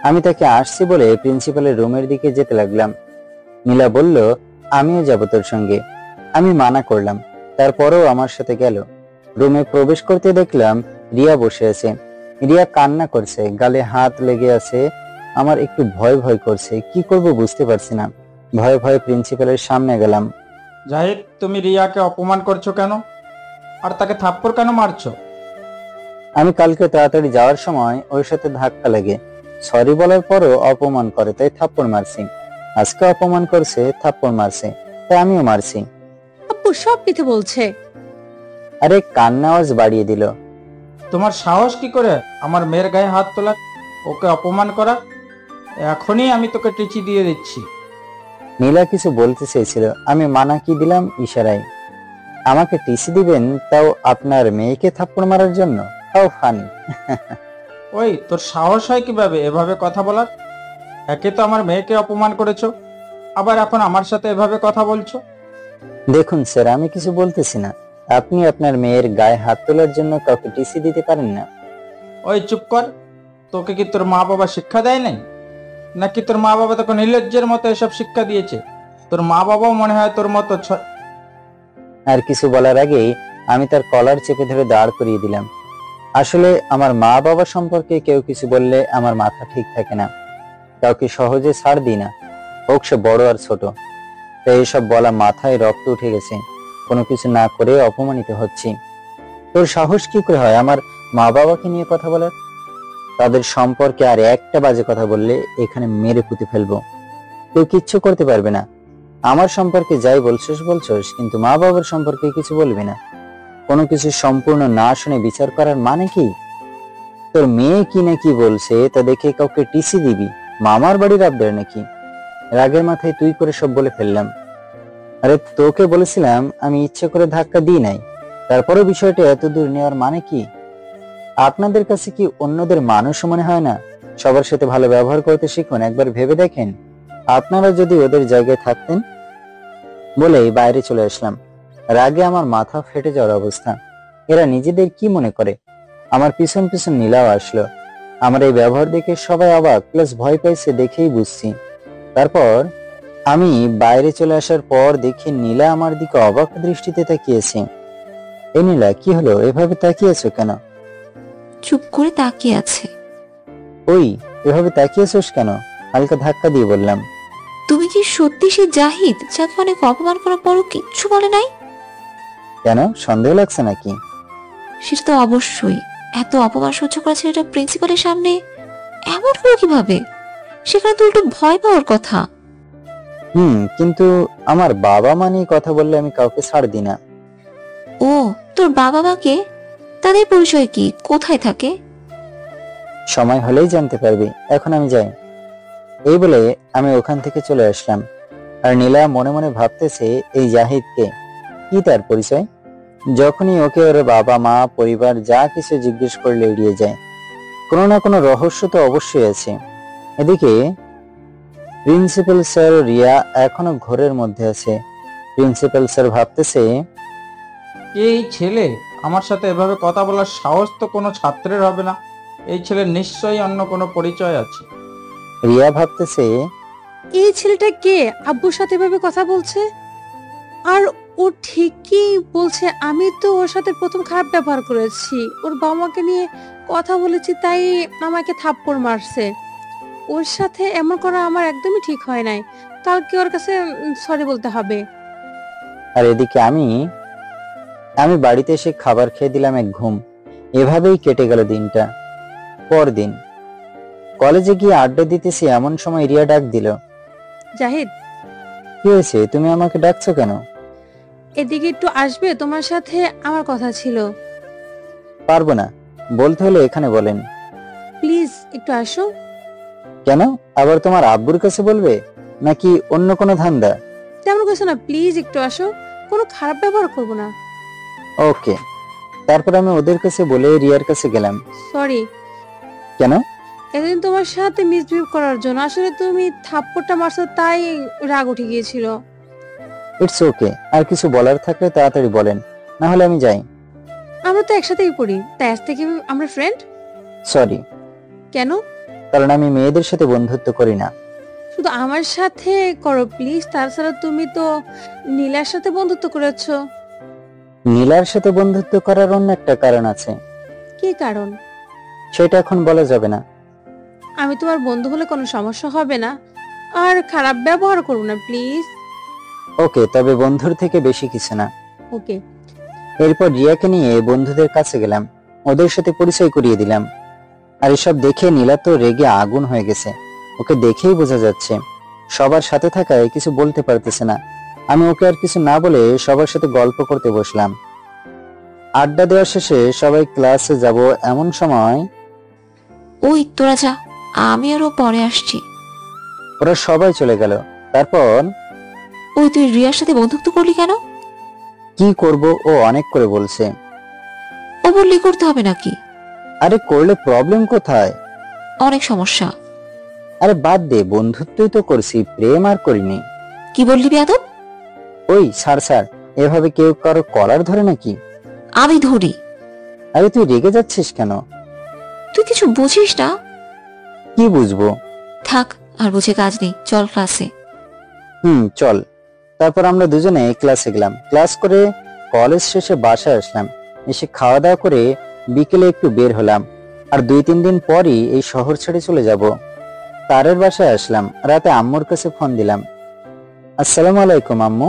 আমি তাকে আসছি বলে প্রিন্সিপালের রুমের দিকে যেতে লাগলাম। নীলা বলল আমিও যাব তোর সঙ্গে। আমি মানা করলাম, তারপরেও আমার সাথে গেল। রুমে প্রবেশ করতে দেখলাম রিয়া বসে আছে। রিয়া কান্না করছে, গালে হাত লেগে আছে। আমার একটু ভয় ভয় করছে, কি করব বুঝতে পারছি না। ভয়ে ভয়ে প্রিন্সিপালের সামনে গেলাম। জাহিদ, তুমি রিয়াকে অপমান করছো কেন? আর তাকে থাপ্পড় কেন মারছো? আমি কালকে তাড়াতাড়ি যাওয়ার সময় ওর সাথে ধাক্কা লাগে, সরি বলার পরও অপমান করে, তাই থাপ্পড় মারছি। আজকে অপমান করছে, থাপ্পড় মারছে, তাই আমিও মারছি। আপু সব মিথ্যে বলছে। আরে কান্না আওয়াজ বাড়িয়ে দিল। তোমার সাহস কি করে আমার মেয়ের গায়ে হাত তোলার, ওকে অপমান করার? এখনই আমি তোকে টিচি দিয়ে দিচ্ছি। নীলা কিছু বলতে চেয়েছিল, আমি মানা কি দিলাম ইশারায়। আমাকে টিসি দিবেন, তাও আপনার মেয়েকে থাপ্পড় মারার জন্য? How funny. ওই, তোর সাহস হয় কিভাবে এভাবে কথা বলার? একে তো আমার মেয়েকে অপমান করেছো, আবার এখন আমার সাথে এভাবে কথা বলছো। দেখুন স্যার, আমি কিছু বলতেছি না। আপনি আপনার মেয়ের গায়ে হাত তোলার জন্য কাউকে টিসি দিতে পারেন না। ওই চুপ কর। তোকে কি তোর মা বাবা শিক্ষা দেয় নাই? নাকি তোর মা বাবা তোকে নির্লজ্জের মতো এসব শিক্ষা দিয়েছে? তোর মা বাবাও মনে হয় তোর মতো। আর কিছু বলার আগেই আমি তার কলার চেপে ধরে দাঁড় করিয়ে দিলাম। আসলে আমার মা বাবা সম্পর্কে কেউ কিছু বললে আমার মাথা ঠিক থাকে না। কাউকে সহজে ছাড় দিই না, হোক সে বড় আর ছোট। তাই এসব বলা মাথায় রক্ত উঠে গেছে। কোনো কিছু না করে অপমানিত হচ্ছি। তোর সাহস কি করে হয় আমার মা বাবাকে নিয়ে কথা বলার? তাদের সম্পর্কে আর একটা বাজে কথা বললে এখানে মেরে পুঁতে ফেলবো। কেউ কিচ্ছু করতে পারবে না। আমার সম্পর্কে যাই বলছস, কিন্তু মা বাবার সম্পর্কে কিছু বলবি না। কোনো কিছু সম্পূর্ণ না শুনে বিচার করার মানে কি? তোর মেয়ে কি না কি বলছে তা দেখে কাউকে টিসি দিবি? মামার বাড়ির আবদার নাকি? রাগের মাথায় তুই করে সব বলে ফেললাম। আরে তোকে বলেছিলাম আমি ইচ্ছে করে ধাক্কা দিই নাই, তারপরে বিষয়টা এত দূর নেওয়ার মানে কি? আপনাদের কাছে কি অন্যদের মানুষ মনে হয় না? সবার সাথে ভালো ব্যবহার করতে শিখুন। একবার ভেবে দেখেন আপনারা যদি ওদের জায়গায় থাকতেন। বলেই বাইরে চলে আসলাম। রাগে আমার মাথা ফেটে যাওয়ার অবস্থা। এরা নিজেদের কি মনে করে? আমার পিছন পিছন নীলাও আসলো। আমার এই ব্যবহার দেখে সবাই অবাক প্লাস ভয় পাইছে দেখেই বুঝছি। তারপর আমি বাইরে চলে আসার পর দেখি নীলা আমার দিকে অবাক দৃষ্টিতে তাকিয়েছে। এই নীলা, কি হলো? এভাবে তাকিয়েছো কেন? চুপ করে তাকিয়ে আছে। ওই, এভাবে তাকিয়েছোস কেন? হালকা ধাক্কা দিয়ে বললাম। তুমি কি সত্যি সে জাহিদ যাকে অনেক অপমান করার পরও কিচ্ছু বলে নাই? কেন, সন্দেহ লাগছে নাকি? সেটা তো অবশ্যই। এত অপমান সহ্য করা ছেলেটা প্রিন্সিপালের সামনে এমন হলো কিভাবে? সেখানে তো উল্টো ভয় পাওয়ার কথা। কিন্তু আমার বাবা মা নিয়ে কথা বললে আমি কাউকে ছাড় দিই না। ও, তোর বাবা মাকে? তাদের পরিচয় কি? কোথায় থাকে? সময় হলেই জানতে পারবি, এখন আমি যাই। এই বলে আমি ওখান থেকে চলে আসলাম। আর নীলা মনে মনে ভাবতেছে এই জাহিদকে, কি তার পরিচয়? যখনই ওকে ওর বাবা মা পরিবার যা কিছু জিজ্ঞেস করলে এড়িয়ে যায়। কোনো না কোনো রহস্য তো অবশ্যই আছে। এদিকে প্রিন্সিপাল স্যার রিয়া এখনো ঘরের মধ্যে আছে। প্রিন্সিপাল স্যার ভাবতেছে, এই ছেলে আমার সাথে এভাবে কথা বলার সাহস তো কোনো ছাত্রের হবে না। এই ছেলের নিশ্চয়ই অন্য কোনো পরিচয় আছে। রিয়া ভাবতেছে, এই ছেলেটা কে আব্বুর সাথে এভাবে কথা বলছে? আর ও ঠিকই বলছে, আমি তো ওর সাথে প্রথম খারাপ ব্যবহার করেছি, ওর বাবা মাকে নিয়ে কথা বলেছি, তাই আমাকে থাপ্পড় মারছে। ওর সাথে এমন করা আমার একদমই ঠিক হয় নাই। কালকে ওর কাছে সরি বলতে হবে। আর এদিকে আমি বাড়িতে এসে খাবার খেয়ে দিলাম এক ঘুম। এভাবেই কেটে গেল দিনটা। পরদিন কলেজে গিয়ে আড্ডা দিতেছি, এমন সময় রিয়া ডাক দিল। জাহিদ, কি হয়েছে, তুমি আমাকে ডাকছো কেন? এদিকে একটু আসবে? তোমার সাথে আমার কথা ছিল। পারবো না, বলতে হলে এখানে বলেন। প্লিজ একটু আসো। কেন, আবার তোমার আব্বুর কাছে বলবে নাকি অন্য কোনো ধান্দা? তেমন কিছু না, প্লিজ একটু আসো, কোনো খারাপ ব্যবহার করবো না। ওকে। তারপর আমি ওদের কাছে বলে রিয়ার কাছে গেলাম। সরি। কেন? এতদিন তোমার সাথে মিসবিহেভ করার জন্য। আসলে তুমি থাপ্পড়টা মারছো, তাই রাগ উঠে গিয়েছিল। It's okay. আর কিছু বলার থাকলে তাড়াতাড়ি বলেন, না হলে আমি যাই। আমরা তো একসাথেই পড়ি, তাই আজ থেকে আমরা ফ্রেন্ড। সরি। কেন? কারণ আমি মেয়েদের সাথে বন্ধুত্ব করি না। শুধু আমার সাথে করো প্লিজ। তাছাড়া তুমি তো নীলার সাথে বন্ধুত্ব করেছো। নীলার সাথে বন্ধুত্ব করার অন্য একটা কারণ আছে। কি কারণ? সেটা এখন বলা যাবে না। আমি তোমার বন্ধু হলে কোনো সমস্যা হবে না, আর খারাপ ব্যবহার করো না প্লিজ। ওকে, তবে বন্ধুর থেকে বেশি কিছু না। ওকে। এরপর রিয়াকে নিয়ে বন্ধুদের কাছে গেলাম, ওদের সাথে পরিচয় করিয়ে দিলাম। আর এসব দেখে নীলা তো রেগে আগুন হয়ে গেছে। ওকে দেখেই বোঝা যাচ্ছে সবার সাথে থাকায় কিছু বলতে পারতেছে না। আমি ওকে আর কিছু না বলে সবার সাথে গল্প করতে বসলাম। আড্ডা দেওয়া শেষে সবাই ক্লাসে যাব এমন সময় ওই তোরা যা, আমি আরো পরে আসছি। ওরা সবাই চলে গেল। তারপর ওই তুই রিয়ার সাথে বন্ধুত্ব করলি কেন? কি করব, ও অনেক করে বলছে। ও বললি করতে হবে নাকি? আরে করলে প্রবলেম কোথায়? অনেক সমস্যা। আরে বাদ দে, বন্ধুত্বই তো করছি, প্রেম আর করিনি। কি বললি বেয়াদব? ওই স্যার এভাবে কেউ কারো কলার ধরে নাকি? আমি ধরি। আরে তুই রেগে যাচ্ছিস কেন? তুই কিছু বুঝিস না। কি বুঝবো? থাক, আর বুঝে কাজ নেই, চল ক্লাসে। চল। তারপর আমরা দুজনে ক্লাসে গেলাম। ক্লাস করে কলেজ শেষে বাসায় আসলাম। এসে খাওয়া দাওয়া করে বিকেলে একটু বের হলাম। আর 2-3 দিন পরই এই শহর ছেড়ে চলে যাব। তারের বাসায় আসলাম। রাতে আম্মুর কাছে ফোন দিলাম। আসসালামু আলাইকুম আম্মু।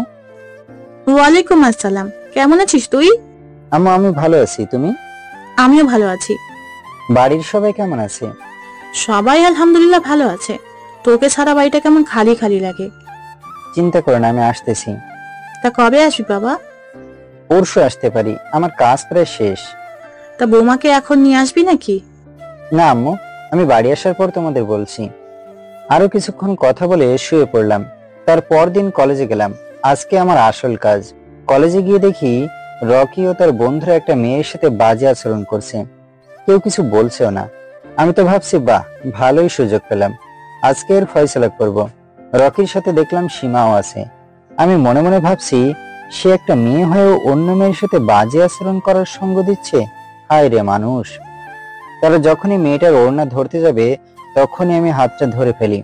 ওয়ালাইকুম আসসালাম। কেমন আছিস তুই? আম্মু আমি ভালো আছি, তুমি? আমিও ভালো আছি। বাড়ির সবাই কেমন আছে? সবাই আলহামদুলিল্লাহ ভালো আছে। তোকে ছাড়া বাড়িটা কেমন খালি খালি লাগে। চিন্তা করো না, আমি আসতেছি। তা কবে আসবি বাবা? পরশু আসতে পারি, আমার কাজ প্রায় শেষ। তা বৌমাকে এখন নিয়ে আসবি নাকি? না আম্মু, আমি বাড়ি আসার পর তোমাদের বলছি। আরো কিছুক্ষণ কথা বলে শুয়ে পড়লাম। তার পরদিন কলেজে গেলাম। আজকে আমার আসল কাজ। কলেজে গিয়ে দেখি রকি ও তার বন্ধুরা একটা মেয়ের সাথে বাজে আচরণ করছে। কেউ কিছু বলছেও না। আমি তো ভাবছি বাহ, ভালোই সুযোগ পেলাম, আজকে এর ফয়সালা করব। রকির সাথে দেখলাম সীমাও আছে। আমি মনে মনে ভাবছি, সে একটা মেয়ে হয়েও অন্য মেয়ের সাথে বাজে আচরণ করার সঙ্গ দিচ্ছে। হায় রে মানুষ। তারা যখনই মেয়েটার ওড়না ধরতে যাবে তখনই আমি হাতটা ধরে ফেলি।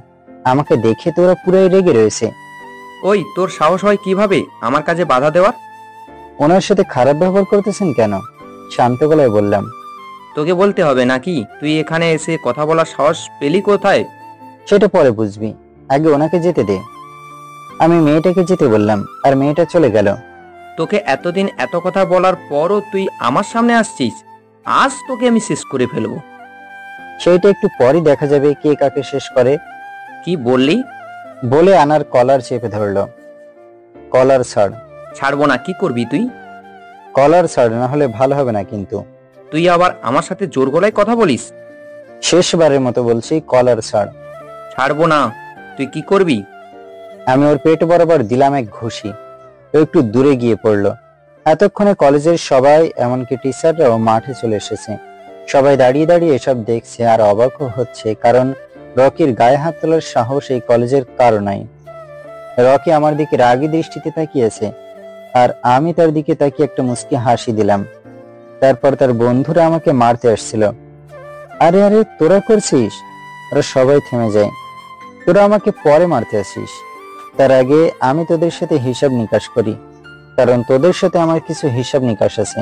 আমাকে দেখে তো ওরা পুরাই রেগে রয়েছে। ওই তোর সাহস হয় কিভাবে আমার কাজে বাধা দেওয়ার? ওনার সাথে খারাপ ব্যবহার করতেছেন কেন? শান্ত গলায় বললাম। তোকে বলতে হবে নাকি? তুই এখানে এসে কথা বলার সাহস পেলি কোথায়? সেটা পরে বুঝবি, আগে ওনাকে যেতে দে। আমি মেয়েটাকে যেতে বললাম আর মেয়েটা চলে গেল। তোকে এতদিন এত কথা বলার পরও তুই আমার সামনে আসছিস? আজ তোকে আমি শেষ করে ফেলবো। সেইটা একটু পরই দেখা যাবে কে কাকে শেষ করে। কি বললি? বলে আনার কলার চেপে ধরলো। কলার ছাড়। ছাড়বো না। কি করবি তুই? কলার ছাড়, না হলে ভালো হবে না কিন্তু। তুই আবার আমার সাথে জোর গলায় কথা বলিস? শেষবারের মতো বলছি, কলার ছাড়। ছাড়বো না। তুই কি করবি? আমি ওর পেট বরাবর দিলাম এক ঘুষি। ও একটু দূরে গিয়ে পড়লো। এতক্ষণে কলেজের সবাই, এমনকি টিচাররাও মাঠে চলে এসেছে। সবাই দাঁড়িয়ে দাঁড়িয়ে এসব দেখছে আর অবাকও হচ্ছে, কারণ রকির গায়ে হাত তোলার সাহস এই কলেজের কারো নাই। রকি আমার দিকে রাগী দৃষ্টিতে তাকিয়েছে, আর আমি তার দিকে তাকিয়ে একটা মুচকি হাসি দিলাম। তারপর তার বন্ধুরা আমাকে মারতে আসছিল। আরে আরে, তোরা করছিস? ওরা সবাই থেমে যায়। তোরা আমাকে পরে মারতে আসিস, তার আগে আমি তোদের সাথে হিসাব নিকাশ করি, কারণ তোদের সাথে আমার কিছু হিসাব নিকাশ আছে।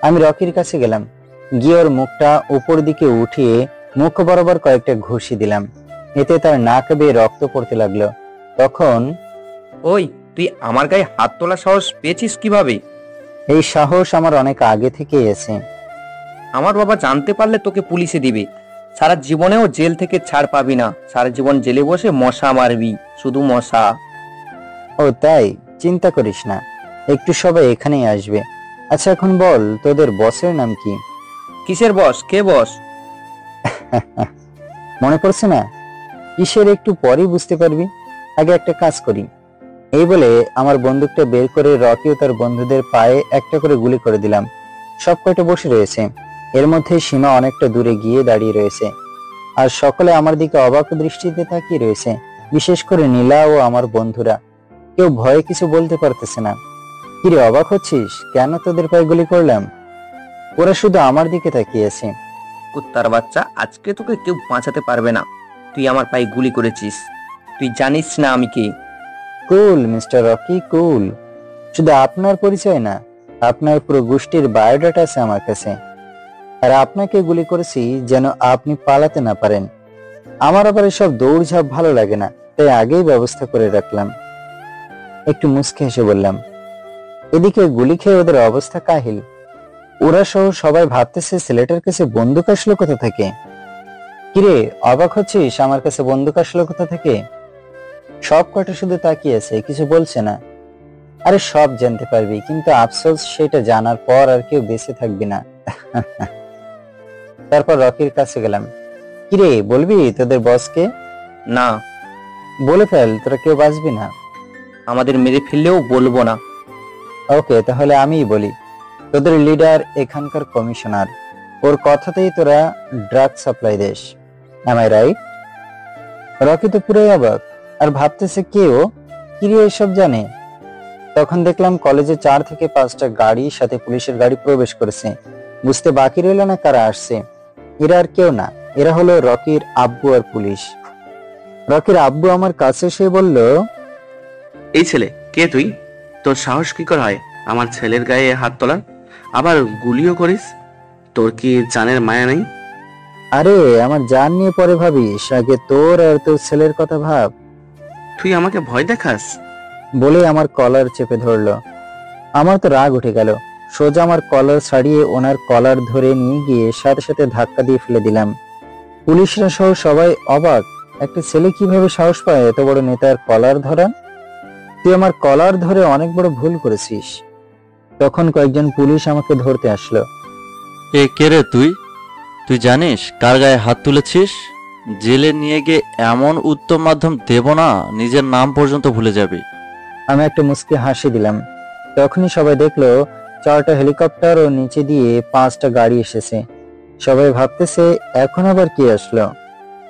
আমি রকির কাছে গেলাম, গিয়ে ওর মুখটা উপর দিকে উঠিয়ে মুখ বরাবর কয়েকটা ঘুষি দিলাম। এতে তার নাক বেয়ে রক্ত পড়তে লাগলো। তখন, ওই, তুই আমার গায়ে হাত তোলার সাহস পেয়েছিস কিভাবে? এই সাহস আমার অনেক আগে থেকে এসে। আমার বাবা জানতে পারলে তোকে পুলিশে দিবে। সারা জীবনেও জেল থেকে ছাড় পাবি না। সারা জীবন জেলে বসে মশা মারবি, শুধু মশা। ও তাই? চিন্তা করিস না, একটু সবাই এখানেই আসবে। আচ্ছা এখন বল, তোদের বসের নাম কি? কিসের বস? কে বস? মনে পড়ছে না? কিসের একটু পরেই বুঝতে পারবি। আগে একটা কাজ করি। এই বলে আমার বন্দুকটা বের করে রকি ও তার বন্ধুদের পায়ে একটা করে গুলি করে দিলাম। সব কয়টা বসে রয়েছে। এর মধ্যে সীমা অনেকটা দূরে গিয়ে দাঁড়িয়ে রয়েছে, আর সকলে আমার দিকে অবাক দৃষ্টিতে তাকিয়ে রয়েছে। বিশেষ করে নীলা ও আমার বন্ধুরা। কেউ ভয়ে কিছু বলতে পারতেছে না। কিরে, অবাক হচ্ছিস? কেন তোদের পায়ে গুলি করলাম? ওরা শুধু আমার দিকে তাকিয়েছে। কুত্তার বাচ্চা, আজকে তোকে কেউ বাঁচাতে পারবে না। তুই আমার পায়ে গুলি করেছিস। তুই জানিস না আমি কে। কুল মিস্টার রকি, কুল। শুধু আপনার পরিচয় না, আপনার পুরো গোষ্ঠীর বায়োডাটা আছে আমার কাছে। আর আপনাকে গুলি করেছি যেন আপনি পালাতে না পারেন। আমার আবার এসব দৌড়ঝাঁপ ভালো লাগে না, তাই আগেই ব্যবস্থা করে রাখলাম। একটু মুচকে হেসে বললাম। এদিকে গুলি খেয়ে ওদের অবস্থা কাহিল। ওরা সহ সবাই ভাবতেছে ছেলেটার কাছে বন্দুক আসলো কোথা থেকে। কিরে, অবাক হচ্ছিস আমার কাছে বন্দুক আসলো কোথা থেকে? সব কটা শুধু তাকিয়েছে, কিছু বলছে না। আরে সব জানতে পারবি, কিন্তু আফসোস সেটা জানার পর আর কেউ বেঁচে থাকবি না। তারপর রকির কাছে গেলাম। কিরে, বলবি তোদের বসকে? না। বলে ফেল, তোরা কেউ বাঁচবি না। আমাদের মেরে ফেললেও বলবো না। ওকে, তাহলে আমিই বলি। তোদের লিডার এখানকার কমিশনার। ওর কথাতেই তোরা ড্রাগ সাপ্লাই দেশ। Am I right? রকি তো পুরোই অবাক, আর ভাবতেছে কেউ কিরে এসব জানে। তখন দেখলাম কলেজে 4 থেকে 5টা গাড়ির সাথে পুলিশের গাড়ি প্রবেশ করেছে। বুঝতে বাকি রইল না কারা আসছে। এরা আর কেউ না, এরা হলো রকির আব্বু আর পুলিশ। রকির আব্বু আমার কাছে এসে বলল, এই ছেলে কে তুই? তোর সাহস কি করে হয় আমার ছেলের গায়ে হাত তোলার, আবার গুলিও করিস? তোর কি জানের মায়া নেই? আরে আমার জান নিয়ে পরে ভাবিস, আগে তোর আর তোর ছেলের কথা ভাব। তুই আমাকে ভয় দেখাস? বলে আমার কলার চেপে ধরলো। আমার তো রাগ উঠে গেল। সোজা আমার কলার ছাড়িয়ে ওনার কলার ধরে নিয়ে গিয়ে সাথে সাথে ধাক্কা দিয়ে ফেলে দিলাম। পুলিশরা সহ সবাই অবাক, একটা ছেলে কিভাবে সাহস পায় এত বড় নেতার কলার ধরা। তুই আমার কলার ধরে অনেক বড় ভুল করেছিস। তখন কয়েকজন পুলিশ আমাকে ধরতে আসলো। এ কে রে তুই? তুই জানিস কার গায়ে হাত তুলেছিস? জেলে নিয়ে গিয়ে এমন উত্তম মাধ্যম দেব না, নিজের নাম পর্যন্ত ভুলে যাবি। আমি একটা মুচকি হাসি দিলাম। তখনই সবাই দেখলো 4টা হেলিকপ্টার ও নিচে দিয়ে 5টা গাড়ি এসেছে। সবাই ভাবতেছে এখন আবার কি আসলো।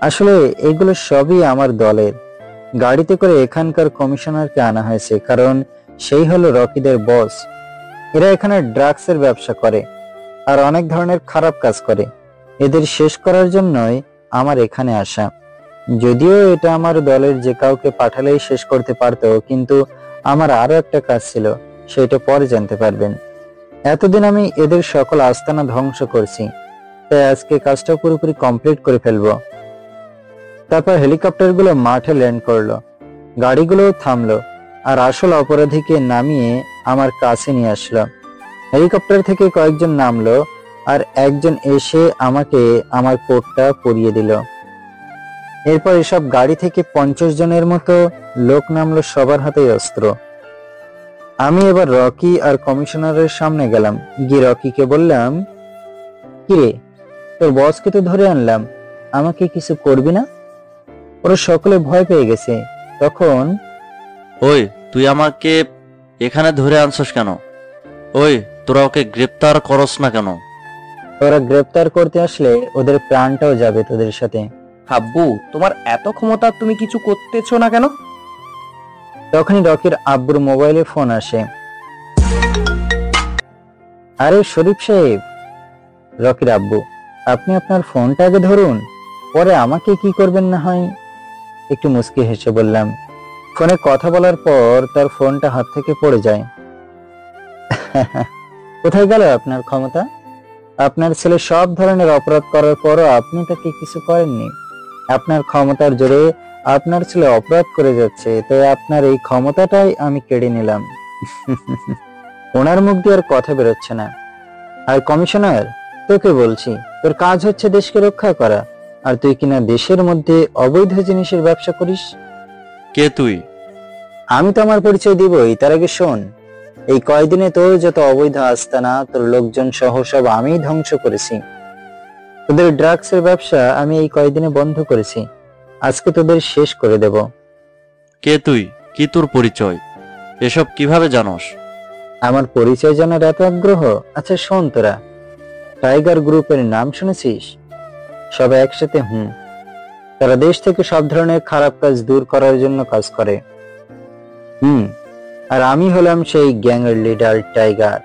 আসলে এগুলো সবই আমার দলের। গাড়িতে করে এখানকার কমিশনারকে আনা হয়েছে, কারণ সেই হলো রকিদের বস। এরা এখানে ড্রাগসের ব্যবসা করে আর অনেক ধরনের খারাপ কাজ করে। এদের শেষ করার জন্যই আমার এখানে আসা। যদিও এটা আমার দলের যে কাউকে পাঠালেই শেষ করতে পারতো, কিন্তু আমার আরো একটা কাজ ছিল, সেটা পরে জানতে পারবেন। এতদিন আমি এদের সকল আস্তানা ধ্বংস করছি, তাই আজকে কাজটা পুরোপুরি কমপ্লিট করে ফেলবো। তারপর হেলিকপ্টারগুলো মাঠে ল্যান্ড করলো, গাড়িগুলো থামলো, আর আসল অপরাধীকে নামিয়ে আমার কাছে নিয়ে আসলো। হেলিকপ্টার থেকে কয়েকজন নামলো, আর একজন এসে আমাকে আমার কোটটা পরিয়ে দিল। এরপর এসব গাড়ি থেকে 50 জনের মতো লোক নামলো, সবার হাতেই অস্ত্র। আমি এবার রকি আর কমিশনারের সামনে গেলাম। গিয়ে রকিকে বললাম, কিরে তোর বসকে তো ধরে আনলাম, আমাকে কিছু করবি না? ওরা সকলে ভয় পেয়ে গেছে। তখন ওই তুই আমাকে এখানে ধরে আনছস কেন? ওই তোরা ওকে গ্রেপ্তার করস না কেন? ওরা গ্রেপ্তার করতে আসলে ওদের প্রাণটাও যাবে তোদের সাথে। আব্বু, তোমার এত ক্ষমতা, তুমি কিছু করতেছো না কেন? তখনই রকির আব্বুর মোবাইলে ফোন আসে। আরে শরীফ সাহেব, রকির আব্বু, আপনি আপনার ফোনটা আগে ধরুন, পরে আমাকে কি করবেন না হয়। একটু মুচকি হেসে বললাম। ফোনে কথা বলার পর তার ফোনটা হাত থেকে পড়ে যায়। কোথায় গেল আপনার ক্ষমতা? আপনার ছেলে সব ধরনের অপরাধ করার পরও আপনি তাকে কিছু করেননি। আপনার ক্ষমতার জোরে আপনার ছেলে অপরাধ করে যাচ্ছে, তাই আপনার এই ক্ষমতাটাই আমি কেড়ে নিলাম। ওনার মুখ দিয়ে আর কথা বেরোচ্ছে না। আর কমিশনার, তোকে বলছি, তোর কাজ হচ্ছে দেশকে রক্ষা করা, আর তুই কিনা দেশের মধ্যে অবৈধ জিনিসের ব্যবসা করিস। কে তুই? আমি তো আমার পরিচয় দিবই, তার আগে শোন, এই কয়দিনে তোর যত অবৈধ আস্তানা, তোর লোকজন সহ সব আমি ধ্বংস করেছি। তোদের ড্রাগসের ব্যবসা আমি এই কয়দিনে বন্ধ করেছি। আজকে তোদের শেষ করে দেব। কে তুই? কি তোর পরিচয়? এসব কিভাবে জানোস? আমার পরিচয় জানার এত আগ্রহ? আচ্ছা শোন, তোরা টাইগার গ্রুপের নাম শুনেছিস? সবাই একসাথে তারা দেশ থেকে সব ধরনের খারাপ কাজ দূর করার জন্য কাজ করে। আর আমি হলাম সেই গ্যাং এর লিডার টাইগার।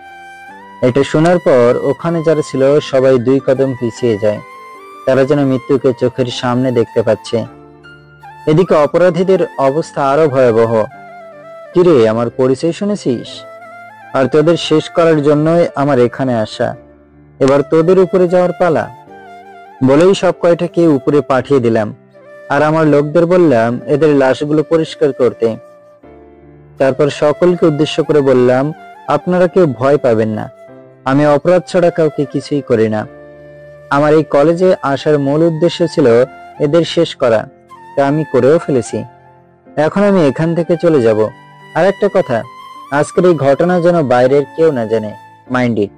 এটা শোনার পর ওখানে যারা ছিল সবাই 2 কদম পিছিয়ে যায়। তারা যেন মৃত্যুকে চোখের সামনে দেখতে পাচ্ছে। এদিকে অপরাধীদের অবস্থা আরো ভয়াবহ। কিরে, আমার পরিচয় শুনেছিস? আর তোদের শেষ করার জন্যই আমার এখানে আসা। এবার তোদের উপরে যাওয়ার পালা। বলেই সব কয়টাকে উপরে পাঠিয়ে দিলাম, আর আমার লোকদের বললাম এদের লাশগুলো পরিষ্কার করতে। তারপর সকলকে উদ্দেশ্য করে বললাম, আপনারা কেউ ভয় পাবেন না, আমি অপরাধ ছাড়া কাউকে কিছুই করি না। আমার এই কলেজে আসার মূল উদ্দেশ্য ছিল এদের শেষ করা, তা আমি করেও ফেলেছি। এখন আমি এখান থেকে চলে যাব। আর একটা কথা, আজকের এই ঘটনা যেন বাইরের কেউ না জানে, মাইন্ড ইট।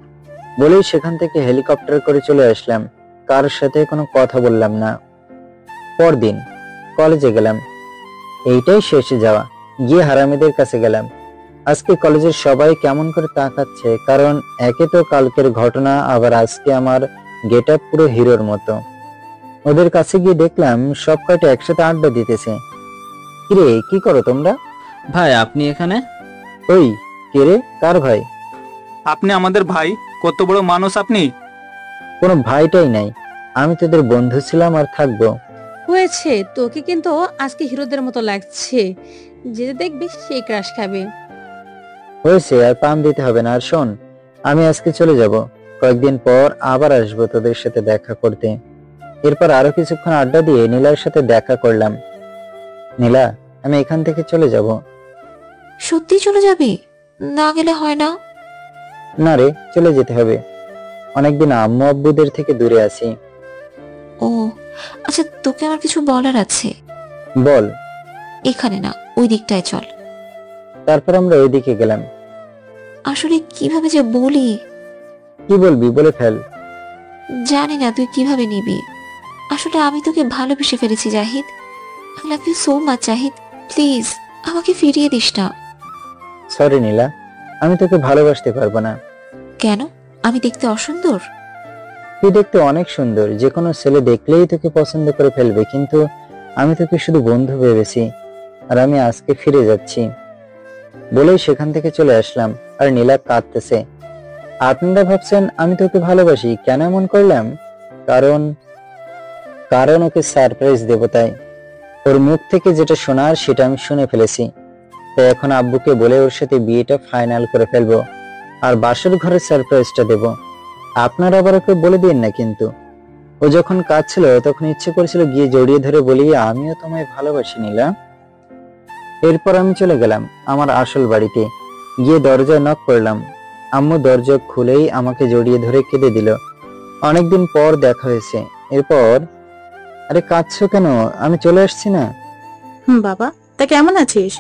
বলেই সেখান থেকে হেলিকপ্টার করে চলে আসলাম। কার সাথে কোনো কথা বললাম না। পরদিন কলেজে গেলাম। এইটাই শেষে যাওয়া। গিয়ে হারামিদের কাছে গেলাম। আজকে কলেজের সবাই কেমন করে তাকাচ্ছে, কারণ একে তো কালকের ঘটনা, আবার আজকে আমার গেট আপ পুরো হিরোর মতো। ওদের কাছে গিয়ে দেখলাম সব কয়টা একসাথে আড্ডা দিতেছে। কিরে, কি করো তোমরা? ভাই আপনি এখানে? ওই কে রে? কার ভাই? আপনি আমাদের ভাই। কত বড় মানুষ আপনি! কোনো ভাইটাই নাই, আমি তোদের বন্ধু ছিলাম আর থাকবো। হয়েছে, তোকে কিন্তু আজকে হিরোদের মতো লাগছে। যে দেখবি সেই ক্রাশ খাবে। হয়েছে, আর পাম দিতে হবে না। আর শোন, আমি আজকে চলে যাব। কয়েকদিন পর আবার আসবো তোদের সাথে দেখা করতে। এরপর আরো কিছুক্ষণ আড্ডা দিয়ে নীলার সাথে দেখা করলাম। নীলা, আমি এখান থেকে চলে যাব। সত্যি চলে যাবে? না গেলে হয় না? না রে, চলে যেতে হবে। অনেকদিন আম্মু আব্বুদের থেকে দূরে আছি। ও আচ্ছা, তোকে আমার কিছু বলার আছে। বল। এখানে না, ওই দিকটায় চল। তারপর আমরা ওইদিকে গেলাম। আসলে কিভাবে যে বলি। কি বলবি, বলে ফেল। জানি না তুই কিভাবে নিবি। আসলে আমি তোকে ভালোবেসে ফেলেছি Zahid. I love you so much Zahid, please আমাকে ফিরিয়ে দিস না। সরি নীলা, আমি তোকে ভালোবাসতে পারবো না। কেন? আমি দেখতে অসুন্দর? তুই দেখতে অনেক সুন্দর, যে কোনো ছেলে দেখলেই তোকে পছন্দ করে ফেলবে, কিন্তু আমি তোকে শুধু বন্ধু ভেবেছি। আর আমি আজকে ফিরে যাচ্ছি। বলেই সেখান থেকে চলে আসলাম। আর নীলা কাঁদতেছে। আপনারা ভাবছেন আমি তোকে ভালোবাসি, কেন এমন করলাম? কারণ ওকে সারপ্রাইজ দেব, তাই। ওর মুখ থেকে যেটা শোনার সেটা আমি শুনে ফেলেছি। তাই এখন আব্বুকে বলে ওর সাথে বিয়েটা ফাইনাল করে ফেলবো, আর বাসর ঘরের সারপ্রাইজটা দেব। আপনারা আবার ওকে বলে দিন না কিন্তু। ও যখন কাঁদছিল তখন ইচ্ছে করেছিল গিয়ে জড়িয়ে ধরে বলি, আমিও তোমায় ভালোবাসি নীলা। এরপর আমি চলে গেলাম আমার আসল বাড়িতে। গিয়ে দরজায় নক করলাম। আম্মু দরজা খুলেই আমাকে জড়িয়ে ধরে কেঁদে দিল। অনেকদিন পর দেখা হয়েছে। এরপর, আরে কাঁদছো কেন? আমি চলে আসছি না। বাবা, তা কেমন আছিস?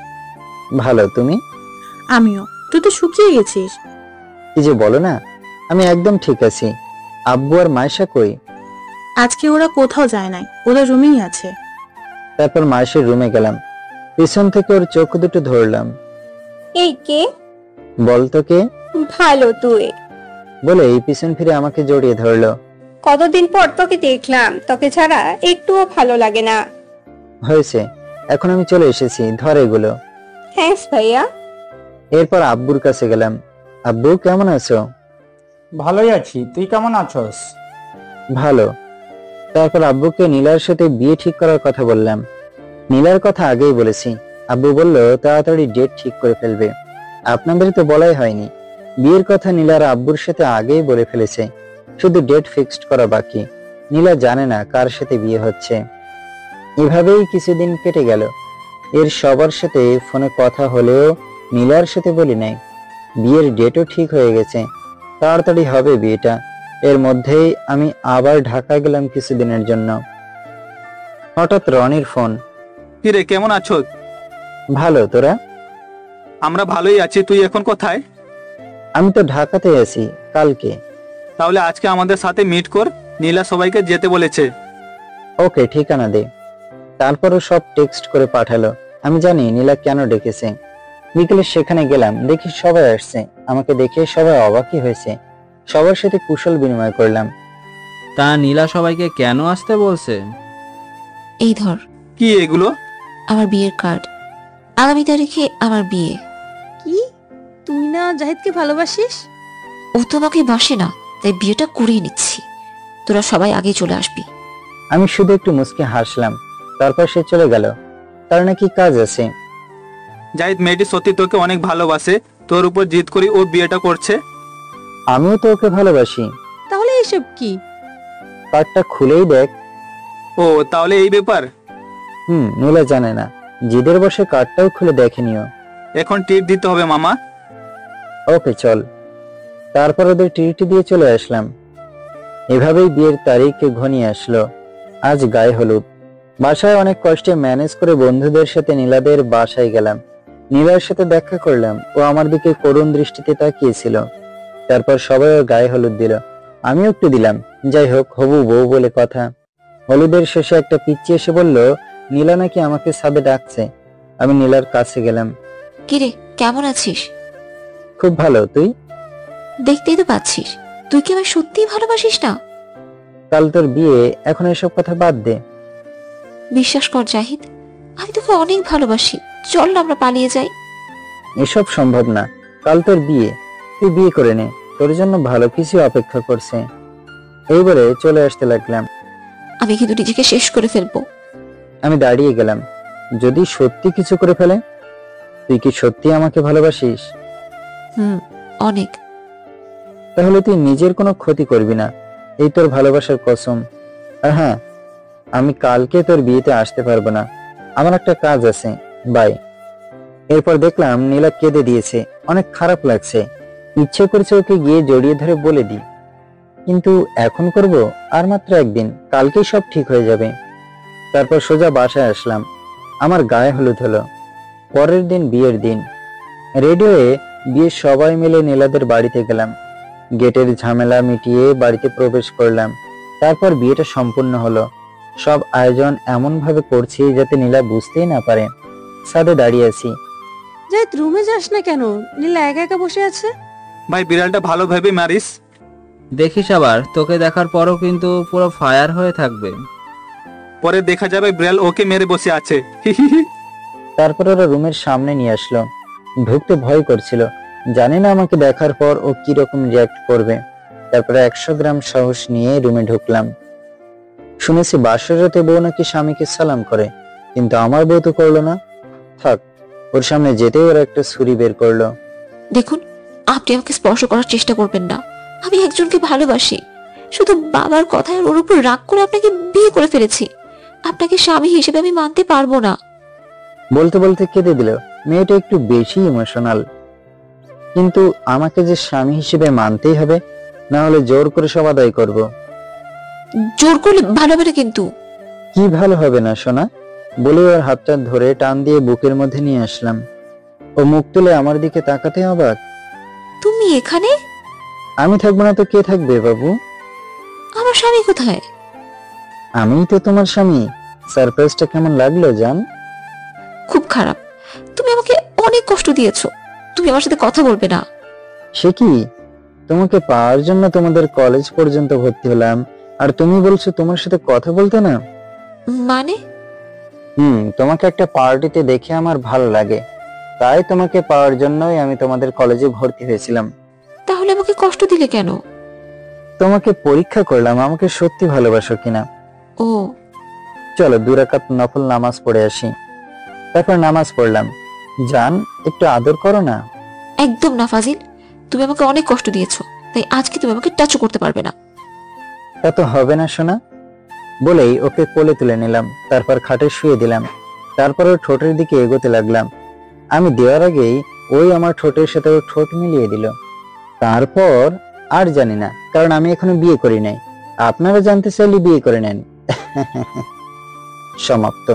ভালো, তুমি? আমিও। তুই তো শুকিয়ে গেছিস। কি যে বলো না, আমি একদম ঠিক আছি। আব্বু আর মায়েশা কই? আজকে ওরা কোথাও যায় নাই, ওদের রুমেই আছে। তারপর মায়ের রুমে গেলাম, পিছন থেকে ওর চোখ দুটো ধরলাম। এই কে? বলতো কে? ভালো তুই। বলে এই পিছন ফিরে আমাকে জড়িয়ে ধরলো। কতদিন পর তোকে দেখলাম, তোকে ছাড়া একটুও ভালো লাগে না। হয়েছে, এখন আমি চলে এসেছি, ধর এগুলো। থ্যাঙ্কস ভাইয়া। এরপর আব্বুর কাছে গেলাম। আব্বু কেমন আছো? ভালোই আছি, তুই কেমন আছস? ভালো। তারপর আব্বুকে নীলার সাথে বিয়ে ঠিক করার কথা বললাম। নীলার কথা আগেই বলেছি। আব্বু বলল তাড়াতাড়ি ডেট ঠিক করে ফেলবে। আপনাদের তো বলাই হয়নি, বিয়ের কথা নীলার আব্বুর সাথে আগেই বলে ফেলেছে, শুধু ডেট ফিক্সড করা বাকি। নীলা জানে না কার সাথে বিয়ে হচ্ছে। এভাবেই কিছুদিন কেটে গেল। এর সবার সাথে ফোনে কথা হলেও নীলার সাথে বলি নাই। বিয়ের ডেটও ঠিক হয়ে গেছে, তাড়াতাড়ি হবে বিয়েটা। এর মধ্যেই আমি আবার ঢাকা গেলাম কিছুদিনের জন্য। হঠাৎ রনির ফোন। কিরে কেমন আছো? ভালো, তোরা? আমরা ভালোই আছি। তুই এখন কোথায়? আমি তো ঢাকাতে আছি। কালকে? তাহলে আজকে আমাদের সাথে মিট কর, নীলা সবাইকে যেতে বলেছে। ওকে, ঠিকানা দে। তারপরও সব টেক্সট করে পাঠালো। আমি জানি নীলা কেন ডেকেছে। বিকেলে সেখানে গেলাম, দেখি সবাই আসছে। আমাকে দেখে সবাই অবাকই হয়েছে। সবার সাথে কুশল বিনিময় করলাম। তা নীলা সবাইকে কেন আসতে বলছে? এই ধর। কি এগুলো? আমার বিয়ের কার্ড। আগামী তারিখে আমার বিয়ে। কি, তুই না জাহিদকে ভালোবাসিস? ও তো আমাকে বাসে না, তাই বিয়েটা করিয়ে নিচ্ছি। তোরা সবাই আগে চলে আসবি। আমি শুধু একটু মুচকে হাসলাম। তারপর সে চলে গেল। তার নাকি কাজ আছে। জাহিদ মেয়েটি সত্যি তোকে অনেক ভালোবাসে, তোর উপর জিদ করি ও বিয়েটা করছে। আমিও তো ওকে ভালোবাসি। তাহলে এসব কি? কার্ডটা খুলেই দেখ। ও তাহলে এই ব্যাপার। নীলা জানে না, জিদের বসে কার্ডটাও খুলে দেখেনিও। এখন টিপ দিতে হবে মামা। ওকে চল। তারপর ওদের টিটি দিয়ে চলে আসলাম। এভাবেই বিয়ের তারিখ ঘনিয়ে আসলো। আজ গায়ে হলুদ। বাসায় অনেক কষ্টে ম্যানেজ করে বন্ধুদের সাথে নীলাদের বাসায় গেলাম। নীলার সাথে দেখা করলাম। ও আমার দিকে করুণ দৃষ্টিতে তাকিয়েছিল। তারপর সবাই ওর গায়ে হলুদ দিল, আমিও একটু দিলাম। যাই হোক, হবু বউ বলে কথা। হলুদের শেষে একটা পিচ্চি এসে বলল নীলা নাকি আমাকে ছাদে ডাকছে। আমি নীলার কাছে গেলাম। কিরে কেমন আছিস? খুব ভালো, তুই? দেখতেই তো পাচ্ছিস। তুই কি আমায় সত্যিই ভালোবাসিস না? কাল তোর বিয়ে, এখন এসব কথা বাদ দে। বিশ্বাস কর জাহিদ, আমি তোকে অনেক ভালোবাসি। চল না আমরা পালিয়ে যাই। এসব সম্ভব না। কাল তোর বিয়ে, তুই বিয়ে করে নে। তোর জন্য ভালো কিছু অপেক্ষা করছে। এইবারে চলে আসতে লাগলাম। আমি কিন্তু নিজেকে শেষ করে ফেলবো। আমি দাঁড়িয়ে গেলাম। যদি সত্যি কিছু করে ফেলে? তুই কি সত্যি আমাকে ভালোবাসিস? অনেক। তাহলে তুই নিজের কোনো ক্ষতি করবি না, এই তোর ভালোবাসার কসম। আর হ্যাঁ, আমি কালকে তোর বিয়েতে আসতে পারবো না, আমার একটা কাজ আছে। বাই। এরপর দেখলাম নীলা কেঁদে দিয়েছে। অনেক খারাপ লাগছে। ইচ্ছে করছে ওকে গিয়ে জড়িয়ে ধরে বলে দিই, কিন্তু এখন করব? আর মাত্র একদিন, কালকেই সব ঠিক হয়ে যাবে। তারপর সোজা বাসায় আসলাম। আমার গায়ে হলুদ হলো। পরের দিন বিয়ের দিন। রেডি হয়ে বিয়ের সবাই মিলে নীলাদের বাড়িতে গেলাম। গেটের ঝামেলা মিটিয়ে বাড়িতে প্রবেশ করলাম। তারপর বিয়েটা সম্পূর্ণ হলো। সব আয়োজন এমন ভাবে করছি যাতে নীলা বুঝতেই না পারে। ছাদে দাঁড়িয়ে আছি। জাহিদ রুমে যাস না কেন? নীলা একা একা বসে আছে। ভাই বিড়ালটা ভালো ভেবে মারিস। দেখিস আবার তোকে দেখার পরও কিন্তু পুরো ফায়ার হয়ে থাকবে। পরে দেখা যাবে বিড়াল ওকে মেরে বসে আছে। তারপর ওরা রুমের সামনে নিয়ে আসলো। ঢুকতে ভয় করছিল, জানি না আমাকে দেখার পর ও কিরকম রিয়াক্ট করবে। তারপরে 100 গ্রাম সাহস নিয়ে রুমে ঢুকলাম। শুনেছি বাসর রাতে বউ নাকি স্বামীকে সালাম করে, কিন্তু আমার বউ তো করলো না। থাক, ওর সামনে যেতেই ওরা একটা ছুরি বের করলো। দেখুন, আপনি আমাকে স্পর্শ করার চেষ্টা করবেন না। আমি একজনকে ভালোবাসি। শুধু বাবার কথায় ওর উপর রাগ করে আপনাকে বিয়ে করে ফেলেছি। আপনাকে স্বামী হিসেবে আমি মানতে পারবো না। বলতে বলতে কেঁদে দিল। মেয়েটা একটু বেশি ইমোশনাল। কিন্তু আমাকে যে স্বামী হিসেবে মানতেই হবে, না হলে জোর করে সব আদায় করব। জোর করলে ভালো হবে না। কিন্তু কি ভালো হবে না সোনা? বলে ওর হাতটা ধরে টান দিয়ে বুকের মধ্যে নিয়ে আসলাম। ও মুখ তুলে আমার দিকে তাকাতে অবাক। তুমি এখানে? আমি থাকবো না তো কে থাকবে বাবু? আমার স্বামী কোথায়? আমিই তো তোমার স্বামী। সারপ্রাইজটা কেমন লাগলো জান? খুব খারাপ। তুমি আমাকে অনেক কষ্ট দিয়েছো। তুমি আমার সাথে কথা বলবে না? সে কি, তোমাকে পাওয়ার জন্য তোমাদের কলেজ পর্যন্ত ভর্তি হলাম, আর তুমি বলছো তোমার সাথে কথা বলতে না? মানে? তোমাকে একটা পার্টিতে দেখে আমার ভালো লাগে, তাই তোমাকে পাওয়ার জন্যই আমি তোমাদের কলেজে ভর্তি হয়েছিলাম। তাহলে আমাকে কষ্ট দিলে কেন? তোমাকে পরীক্ষা করলাম আমাকে সত্যি ভালোবাসো কিনা। ও, চলো 2 রাকাত নফল নামাজ পড়ে আসি। তারপর নামাজ পড়লাম। জান, একটু আদর করো না। একদম না ফাজিল, তুমি আমাকে অনেক কষ্ট দিয়েছো, তাই আজকে তুমি আমাকে টাচও করতে পারবে না। তা তো হবে না সোনা। বলেই ওকে কোলে তুলে নিলাম, তারপর খাটে শুয়ে দিলাম। তারপর ওর ঠোঁটের দিকে এগোতে লাগলাম। আমি দেওয়ার আগেই ওই আমার ঠোঁটের সাথে ওর ঠোঁট মিলিয়ে দিল। তারপর আর জানি না, কারণ আমি এখনো বিয়ে করি নাই। আপনারা জানতে চাইলে বিয়ে করে নেন। সমাপ্ত।